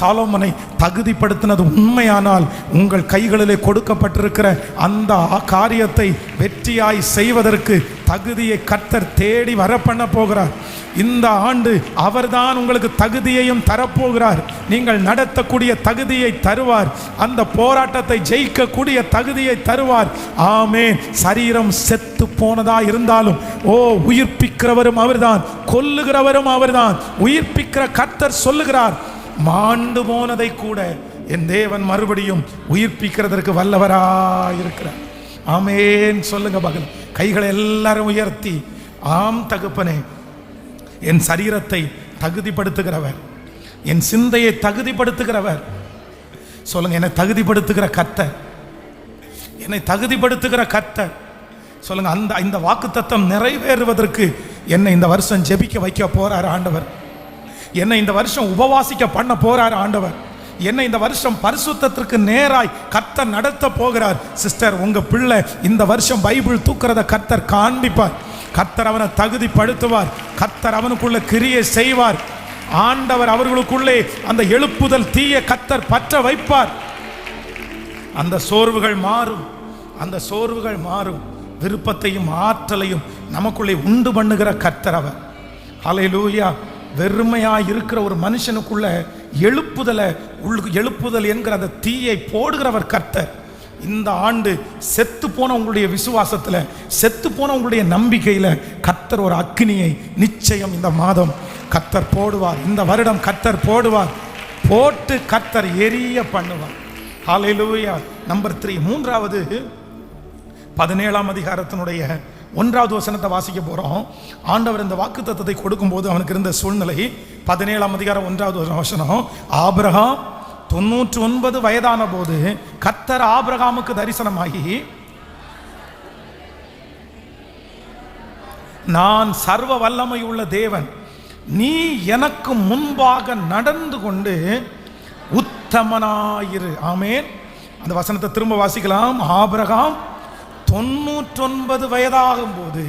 சாலோமோனை தகுதிப்படுத்தினது உண்மையானால் உங்கள் கைகளிலே கொடுக்கப்பட்டிருக்கிற அந்த காரியத்தை வெற்றியாய் செய்வதற்கு தகுதியை கர்த்தர் தேடி வர பண்ண போகிறார். இந்த ஆண்டு அவர்தான் உங்களுக்கு தகுதியையும் தரப்போகிறார். நீங்கள் நடத்தக்கூடிய தகுதியை தருவார், அந்த போராட்டத்தை ஜெயிக்கக்கூடிய தகுதியை தருவார். ஆமென். சரீரம் செத்து போனதா இருந்தாலும் உயிர்ப்பிக்கிறவரும் அவர்தான், கொல்லுகிறவரும் அவர்தான். உயிர்ப்பிக்கிற கர்த்தர் சொல்லுகிறார், மாண்டு போனதை கூட என் தேவன் மறுபடியும் உயிர்ப்பிக்கிறதற்கு வல்லவராயிருக்கிறார். ஆமென். சொல்லுங்க பகல் கைகளை எல்லாரும் உயர்த்தி, ஆம் தகப்பனே, என் சரீரத்தை தகுதிப்படுத்துகிறவர், என் சிந்தையை தகுதிப்படுத்துகிறவர். சொல்லுங்க, என்னை தகுதிப்படுத்துகிற கர்த்தர், என்னை தகுதிப்படுத்துகிற கர்த்தர். சொல்லுங்க, இந்த வாக்குத்தத்தம் நிறைவேறுவதற்கு என்னை இந்த வருஷம் ஜெபிக்க வைக்க போறார் ஆண்டவர். என்னை இந்த வருஷம் உபவாசிக்க பண்ண போறார் ஆண்டவர். என்னை இந்த வருஷம் பரிசுத்தத்திற்கு நேராய் கர்த்தர் நடத்த போகிறார். சிஸ்டர், உங்க பிள்ளை இந்த வருஷம் பைபிள் தூக்குறத கர்த்தர் காண்பிப்பார். கர்த்தர் அவனை தகுதிப்படுத்துவார். கர்த்தர் அவனுக்குள்ள கிரியை செய்வார். ஆண்டவர் அவர்களுக்குள்ளே அந்த எழுப்புதல் தீய கர்த்தர் பற்ற வைப்பார். அந்த சோர்வுகள் மாறும், அந்த சோர்வுகள் மாறும். விருப்பத்தையும் ஆற்றலையும் நமக்குள்ளே உண்டு பண்ணுகிற கர்த்தர் அவர். ஹல்லேலூயா. வெறுமையாக இருக்கிற ஒரு மனுஷனுக்குள்ள எழுப்புதல் என்கிற அந்த தீயை போடுகிறவர் கர்த்தர். இந்த ஆண்டு செத்து போன உங்களுடைய விசுவாசத்தில், செத்து போன உங்களுடைய நம்பிக்கையில் கர்த்தர் ஒரு அக்கினியை நிச்சயம் இந்த மாதம் கர்த்தர் போடுவார். இந்த வருடம் கர்த்தர் போடுவார். போட்டு கர்த்தர் எரிய பண்ணுவார். ஹல்லேலூயா. நம்பர் 3, மூன்றாவது 17ஆம் அதிகாரத்தினுடைய 1வது வசனத்தை வாசிக்க போறோம். ஆண்டவர் இந்த வாக்குத்தத்தத்தை கொடுக்கும்போது அவனுக்கு இருந்த சூழ்நிலை. 17ஆம் அதிகாரம் 1வது வசனம். ஆபிரகாம் 99 வயதான போது கர்த்தர் ஆபிரகாமுக்கு தரிசனமாகி, நான் சர்வ வல்லமை உள்ள தேவன், நீ எனக்கு முன்பாக நடந்து கொண்டு உத்தமனாயிரு. ஆமென். அந்த வசனத்தை திரும்ப வாசிக்கலாம். ஆபிரகாம் 99 வயதாகும் போது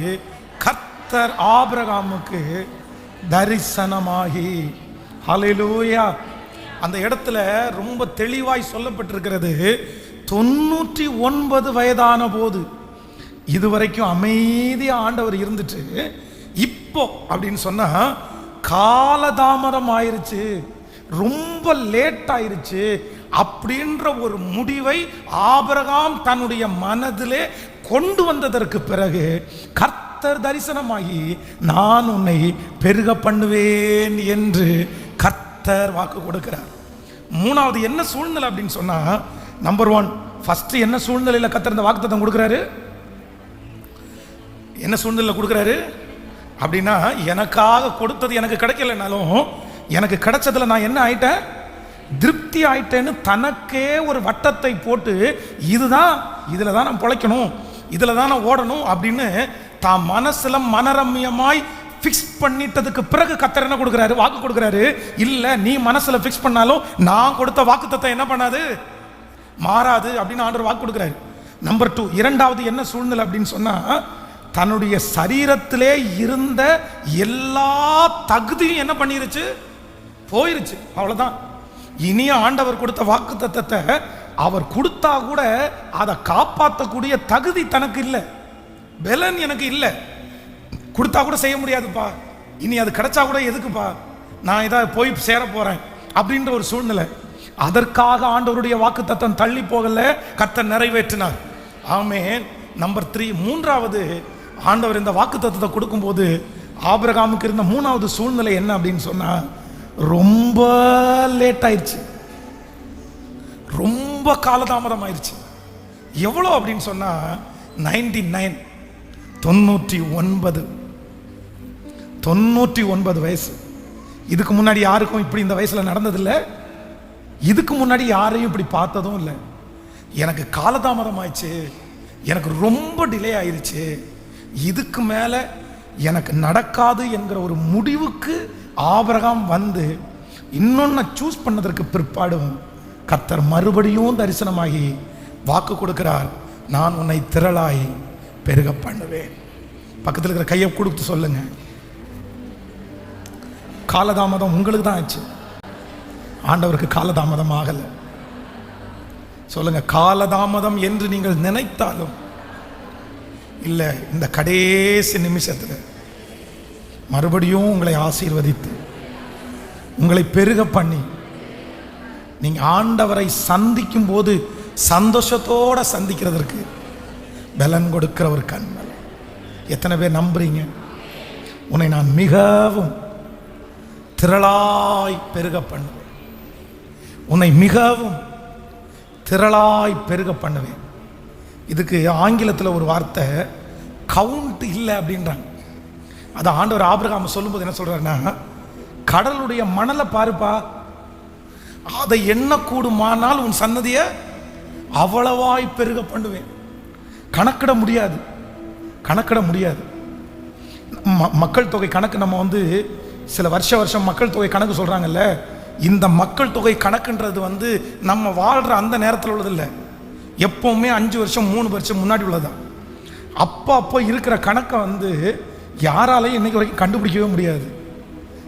கர்த்தர் ஆபிரகாமுக்கு தரிசனமாகி. ஹல்லேலூயா. அந்த இடத்துல ரொம்ப தெளிவாய் சொல்லப்பட்டிருக்கிறது, 99 வயதான போது. இதுவரைக்கும் அமைதியா ஆண்டவர் இருந்துட்டு இப்போ அப்படின்னு சொன்னா காலதாமதம் ஆயிருச்சு, ரொம்ப லேட் ஆயிருச்சு அப்படின்ற ஒரு முடிவை ஆபிரகாம் தன்னுடைய மனதிலே கொண்டு வந்ததற்கு பிறகு கர்த்தர் தரிசனமாகி, நான் உன்னை பெருக பண்ணுவேன் என்று கர்த்தர் வாக்கு கொடுக்கிறார். மூணாவது என்ன சூழ்நிலை அப்படின்னு சொன்னா, நம்பர் 1, ஃபர்ஸ்ட் என்ன சூழ்நிலையில் கர்த்தர் இந்த வாக்குத்தத்தம் கொடுக்கிறாரு? என்ன சூழ்நிலையில் கொடுக்கிறாரு அப்படின்னா, எனக்காக கொடுத்தது எனக்கு கிடைக்கலனாலும் எனக்கு கிடைச்சதுல நான் என்ன ஆயிட்டேன், திருப்தி ஆயிட்டேன்னு தனக்கே ஒரு வட்டத்தை போட்டு, இதுல தான் நான் பிழைக்கணும், இதுல தான் நான் ஓடணும் அப்படின்னு தான் மனசுல மனரம்யமாய் ஃபிக்ஸ் பண்ணிட்டதுக்கு பிறகு கர்த்தர் என்ன கொடுக்கிறாரு? வாக்கு கொடுக்கிறாரு. இல்ல, நீ மனசுல ஃபிக்ஸ் பண்ணாலும் நான் கொடுத்த வாக்குத்தத்தம் என்ன பண்ணாது, மாறாது அப்படின்னு ஆண்டவர் வாக்கு கொடுக்கிறாரு. நம்பர் 2, இரண்டாவது என்ன சூழ்நிலை அப்படின்னு சொன்னா, தன்னுடைய சரீரத்திலே இருந்த எல்லா தகுதியும் என்ன பண்ணிருச்சு, போயிருச்சு. அவ்வளவுதான். இனிய ஆண்டவர் கொடுத்த வாக்குத்தத்தத்தை அவர் கொடுத்தா கூட அதை காப்பாற்றக்கூடிய தகுதி தனக்கு இல்லை, பலன் எனக்கு இல்லை. கொடுத்தா கூட செய்ய முடியாதுப்பா, இனி அது கிடைச்சா கூட எதுக்குப்பா, நான் இதை போய் சேர போறேன் அப்படின்ற ஒரு சூழ்நிலை. அதற்காக ஆண்டவருடைய வாக்குத்தத்தம் தள்ளி போகல, கர்த்தர் நிறைவேற்றினார். ஆமென். நம்பர் 3, மூன்றாவது ஆண்டவர் இந்த வாக்குத்தத்தத்தை கொடுக்கும்போது ஆபிரகாமுக்கு இருந்த மூணாவது சூழ்நிலை என்ன அப்படின்னு சொன்னா, ரொம்ப லேட் ஆயிடுச்சு, ரொம்ப காலதாமதம் ஆயிடுச்சு. எவ்வளோ அப்படின்னு சொன்னா 99 வயசு. இதுக்கு முன்னாடி யாருக்கும் இப்படி இந்த வயசுல நடந்ததில்லை, இதுக்கு முன்னாடி யாரையும் இப்படி பார்த்ததும் இல்லை. எனக்கு காலதாமதம் ஆயிடுச்சு, எனக்கு ரொம்ப டிலே ஆயிடுச்சு, இதுக்கு மேல எனக்கு நடக்காது என்கிற ஒரு முடிவுக்கு ஆபிரகாம் வந்து இன்னொன்னு சூஸ் பண்ணதற்கு பிற்பாடும் கர்த்தர் மறுபடியும் தரிசனமாகி வாக்கு கொடுக்கிறார், நான் உன்னை திரளாய் பெருக பண்ணுவேன். பக்கத்தில் இருக்கிற கையை கொடுத்து சொல்லுங்க, காலதாமதம் உங்களுக்கு தான் ஆச்சு, ஆண்டவருக்கு காலதாமதம் ஆகல. சொல்லுங்க, காலதாமதம் என்று நீங்கள் நினைத்தாலும் இல்லை, இந்த கடைசி நிமிஷத்தில் மறுபடியும் உங்களை ஆசீர்வதித்து உங்களை பெருக பண்ணி நீங்க ஆண்டவரை சந்திக்கும் போது சந்தோஷத்தோட சந்திக்கிறதற்கு பலன் கொடுக்கிற ஒரு கண்மலை. எத்தனை பேர் நம்புறீங்க? உன்னை நான் மிகவும் திரளாய் பெருக பண்ணுவேன், உன்னை மிகவும் திரளாய் பெருக பண்ணுவேன். இதுக்கு ஆங்கிலத்தில் ஒரு வார்த்தை கவுண்ட் இல்லை அப்படின்றாங்க. அது ஆண்டவர் ஆபிரகாம் சொல்லும்போது என்ன சொல்றாருன்னா, கடலுடைய மணலை பாருப்பா, அதை எண்ணக்கூடுமானால் உன் சன்னதியை அவ்வளவாய் பெருக பண்ணுவேன். கணக்கிட முடியாது, கணக்கிட முடியாது. மக்கள் தொகை கணக்கு நம்ம வந்து சில வருஷம் மக்கள் தொகை கணக்கு சொல்றாங்கல்ல, இந்த மக்கள் தொகை கணக்குன்றது வந்து நம்ம வாழ்ற அந்த நேரத்தில் உள்ளதில்லை, எப்பவுமே 5 வருஷம் 3 வருஷம் முன்னாடி உள்ளதான். அப்போ இருக்கிற கணக்கை வந்து யாராலையும் இன்னைக்கு வரைக்கும் கண்டுபிடிக்கவே முடியாது.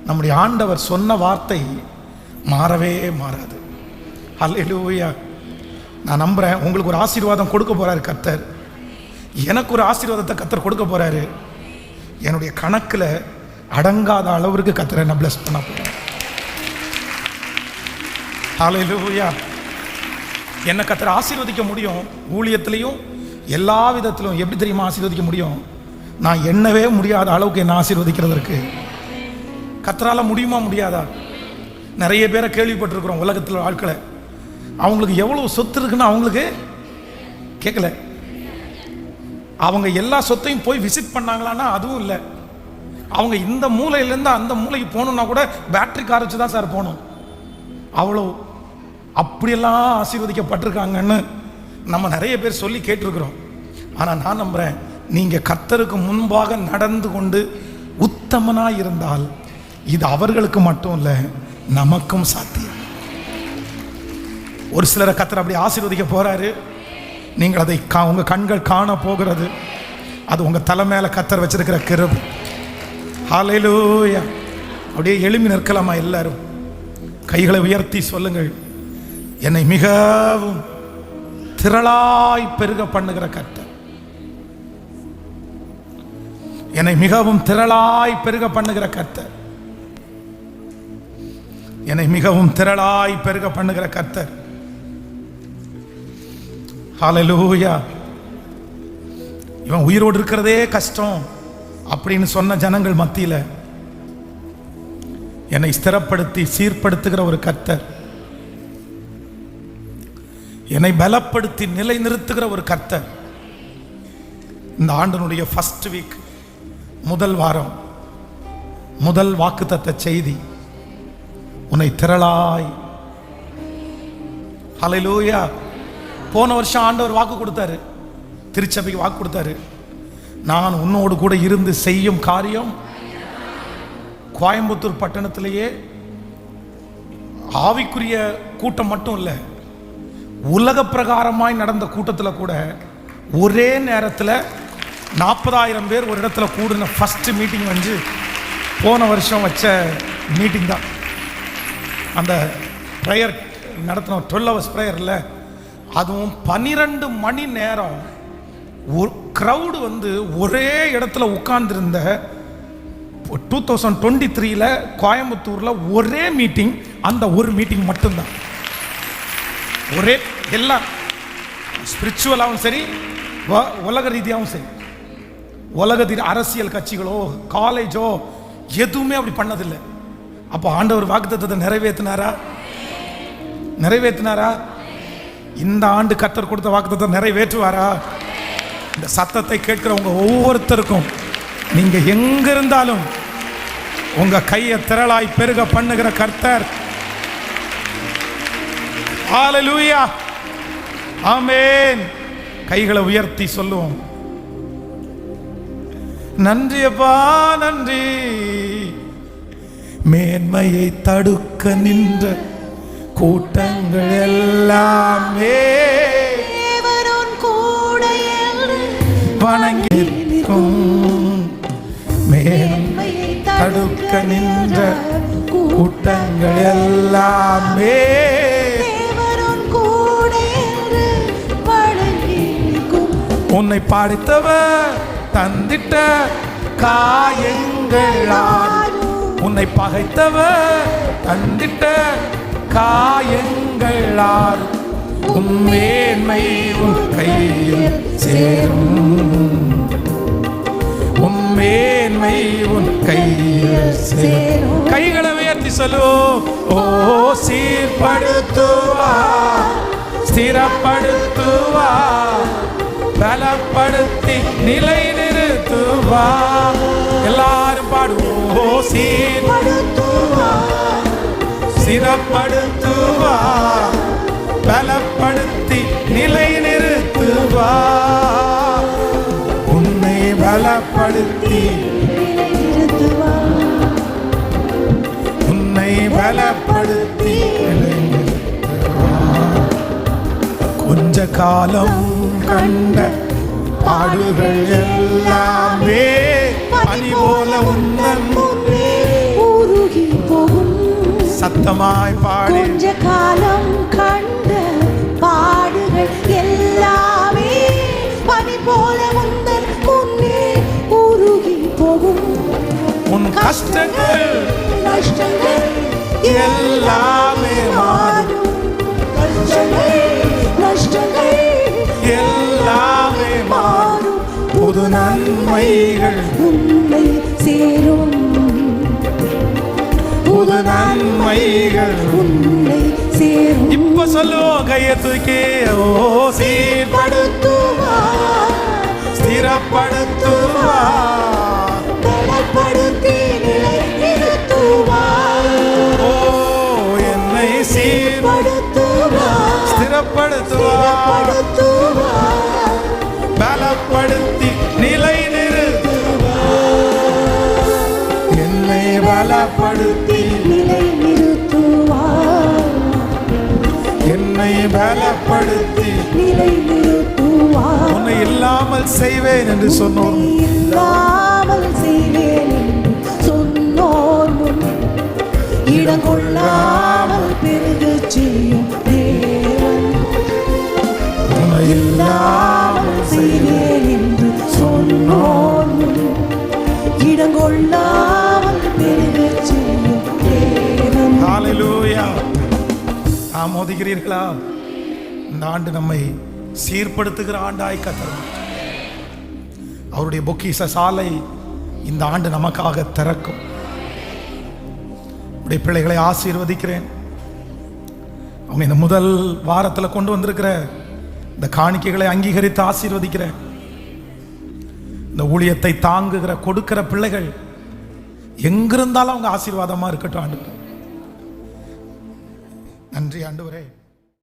நம்முடைய ஆண்டவர் சொன்ன வார்த்தை மாறவே மாறாது. அல்லேலூயா. நான் நம்புறேன் உங்களுக்கு ஒரு ஆசீர்வாதம் கொடுக்க போறாரு கர்த்தர், எனக்கு ஒரு ஆசீர்வாதத்தை கர்த்தர் கொடுக்க போறாரு. என்னுடைய கணக்கில் அடங்காத அளவிற்கு கர்த்தர் என்ன பிளஸ் பண்ண போறாரு. அல்லேலூயா. என்னை கர்த்தர் ஆசீர்வதிக்க முடியும், ஊழியத்திலையும் எல்லா விதத்திலும். எப்படி தெரியுமா ஆசீர்வதிக்க முடியும்? நான் எண்ணவே முடியாத அளவுக்கு என்ன ஆசீர்வதிக்கிறதற்கு கர்த்தரால முடியுமா முடியாதா? நிறைய பேரை கேள்விப்பட்டிருக்கிறோம் உலகத்தில் ஆட்களை, அவங்களுக்கு எவ்வளவு சொத்து இருக்குன்னு அவங்களுக்கு கேட்கல. அவங்க எல்லா சொத்தையும் போய் விசிட் பண்ணாங்களான்னா அதுவும் இல்லை. அவங்க இந்த மூலையிலேருந்து அந்த மூலைக்கு போகணுன்னா கூட பேட்டரி கார் வச்சு தான் சார் போகணும். அவ்வளோ அப்படியெல்லாம் ஆசீர்வதிக்கப்பட்டிருக்காங்கன்னு நம்ம நிறைய பேர் சொல்லி கேட்டிருக்கிறோம். ஆனால் நான் நம்புகிறேன், நீங்கள் கர்த்தருக்கு முன்பாக நடந்து கொண்டு உத்தமனாக இருந்தால் இது அவர்களுக்கு மட்டும் இல்லை, நமக்கும் சாத்தியம். ஒரு சிலரை கர்த்தர் அப்படி ஆசீர்வதிக்க போறாரு, நீங்கள் அதை உங்கள் கண்கள் காண போகிறது. அது உங்கள் தலை மேலே கர்த்தர் வச்சிருக்கிற கிருபை. ஹல்லேலூயா. அப்படியே எழும்பி நிற்கலாமா எல்லாரும்? கைகளை உயர்த்தி சொல்லுங்கள், என்னை மிகவும் திரளாய் பெருக பண்ணுகிற கர்த்தர், என்னை மிகவும் திரளாய் பெருக பண்ணுகிற கர்த்தர், என்னை மிகவும் திரளாய் பெருக பண்ணுகிற கர்த்தர். ஹல்லேலூயா. இவன் உயிரோடு இருக்கிறதே கஷ்டம் அப்படின்னு சொன்ன ஜனங்கள் மத்தியில் என்னை ஸ்திரப்படுத்தி சீர்படுத்துகிற ஒரு கர்த்தர், என்னை பலப்படுத்தி நிலை நிறுத்துகிற ஒரு கர்த்தர். இந்த ஆண்டினுடைய ஃபர்ஸ்ட் வீக், முதல் வாரம், முதல் வாக்குத்தத்த செய்தி, உன்னை திரளாய். ஹல்லேலூயா. போன வருஷம் ஆண்டவர் வாக்கு கொடுத்தாரு, திருச்சபைக்கு வாக்கு கொடுத்தாரு, நான் உன்னோடு கூட இருந்து செய்யும் காரியம். கோயம்புத்தூர் பட்டணத்திலேயே ஆவிக்குரிய கூட்டம் மட்டும் இல்லை, உலக பிரகாரமாய் நடந்த கூட்டத்தில் கூட ஒரே நேரத்தில் 40,000 பேர் ஒரு இடத்துல கூடின ஃபர்ஸ்ட் மீட்டிங் வந்து போன வருஷம் வச்ச மீட்டிங் தான். அந்த ப்ரேயர் நடத்தினோம், 12 hours ப்ரேயரில், அதுவும் 12 மணி நேரம் ஒரு க்ரௌடு வந்து ஒரே இடத்துல உட்கார்ந்துருந்த 2023 கோயம்புத்தூர்ல ஒரே மீட்டிங், அந்த ஒரு மீட்டிங் மட்டும்தான். ஒரே எல்லாம் ஸ்பிரிச்சுவலாகவும் சரி, உலக ரீதியாகவும் சரி, உலகத்தில் அரசியல் கட்சிகளோ காலேஜோ எதுவுமே அப்படி பண்ணதில்லை. அப்போ ஆண்டவர் வாக்குத்தத்தத்தை நிறைவேற்றினாரா? இந்த ஆண்டு கர்த்தர் கொடுத்த வாக்குத்தத்தத்தை நிறைவேற்றுவாரா? இந்த சத்தத்தை கேட்கிறவங்க ஒவ்வொருத்தருக்கும் நீங்க எங்க இருந்தாலும் உங்க கையை திரளாய் பெருக பண்ணுகிற கர்த்தர். ஹல்லேலூயா, ஆமென். கைகளை உயர்த்தி சொல்லுவோம், நன்றி அப்பா நன்றி. மேன்மையை தடுக்க நின்ற கூட்டங்கள் எல்லாமே வணங்கி நிற்கும். மேன்மையை தடுக்க நின்ற கூட்டங்கள் எல்லாமே உன்னை பாடித்தவர் தந்திட்ட காயங்களால், உன்னை பகைத்தவர் தந்திட்ட காயங்களால் உன் மேன்மை உன் கையில் சேரும். உன் மேன்மை உன் கையில் சேரும். கைகளை உயர்த்தி சொல்லுவோம், ஓ சீர்படுத்துவா, ஸ்திரப்படுத்துவா, பலப்படுத்தி நிலை நிறுத்துவா. எல்லாரும் பாடுவோம், ஓ சீர்படுத்துவா, ஸ்திரப்படுத்துவா, பலப்படுத்தி நிலை நிறுத்துவா. உன்னை பலப்படுத்தி நிறுத்துவா, உன்னை பலப்படுத்தி கொஞ்ச காலம் கண்ட பாடுகள் எல்லாமே பனி போல உன்னன் உருகி போகும். சத்தமாய் பாடி, கொஞ்ச காலம் கண்ட பாடுகள் எல்லாமே பனி போல உந்தன் முன்னே உருகி போகும். உன் கஷ்டங்கள் எல்லாமே மாறும். கஷ்டங்கள் எல்லாமே மாறும். புது நன்மைகள் உன்னை சேரும். புது நன்மைகள் உன்னை சேரும். இப்ப சொல்லுவோம், கையை தூக்கி, ஓ சீர்படுத்துவா, ஸ்திரப்படுத்துவா, பலப்படுத்தி நிலை நிறுத்துவா. ஓ என்னை சீர்படுத்துவா, ஸ்திரப்படுத்துவா, பலப்படுத்தி நிலை நிறுத்துவா. என்னை பலப்படுத்தி நிலை நிறுத்துவா, என்னை பலப்படுத்தி நிலை நிறுத்துவா. உன்னை இல்லாமல் செய்வேன் என்று சொன்னோம். இல்லாமல் செய்வேன் என்று சொன்னோர் முன் இடங்கொள்ளாமல் பெருகச் செய்யும் தேவன். உன்னை இல்லாமல் செய்வேன் என்று சொன்னோர் முன் இடங்கொள்ளாமல் பெருகச் செய்யும் தேவன். ஹல்லேலூயா. ஆமோதிக்கிறீர்களா? இந்த ஆண்டு நம்மை சீர்படுத்துகிற ஆண்டாய் கர்த்தர், அவருடைய பொக்கிஷ சாலை இந்த ஆண்டு நமக்காக திறக்கும். உடைய பிள்ளைகளை ஆசீர்வதிக்கிறேன். அவங்க இந்த முதல் வாரத்தில் கொண்டு வந்திருக்கிற இந்த காணிக்கைகளை அங்கீகரித்து ஆசீர்வதிக்கிறேன். இந்த ஊழியத்தை தாங்குகிற கொடுக்கிற பிள்ளைகள் எங்கிருந்தாலும் அவங்க ஆசீர்வாதமா இருக்கட்டும். ஆண்டு நன்றி ஆண்டவரே.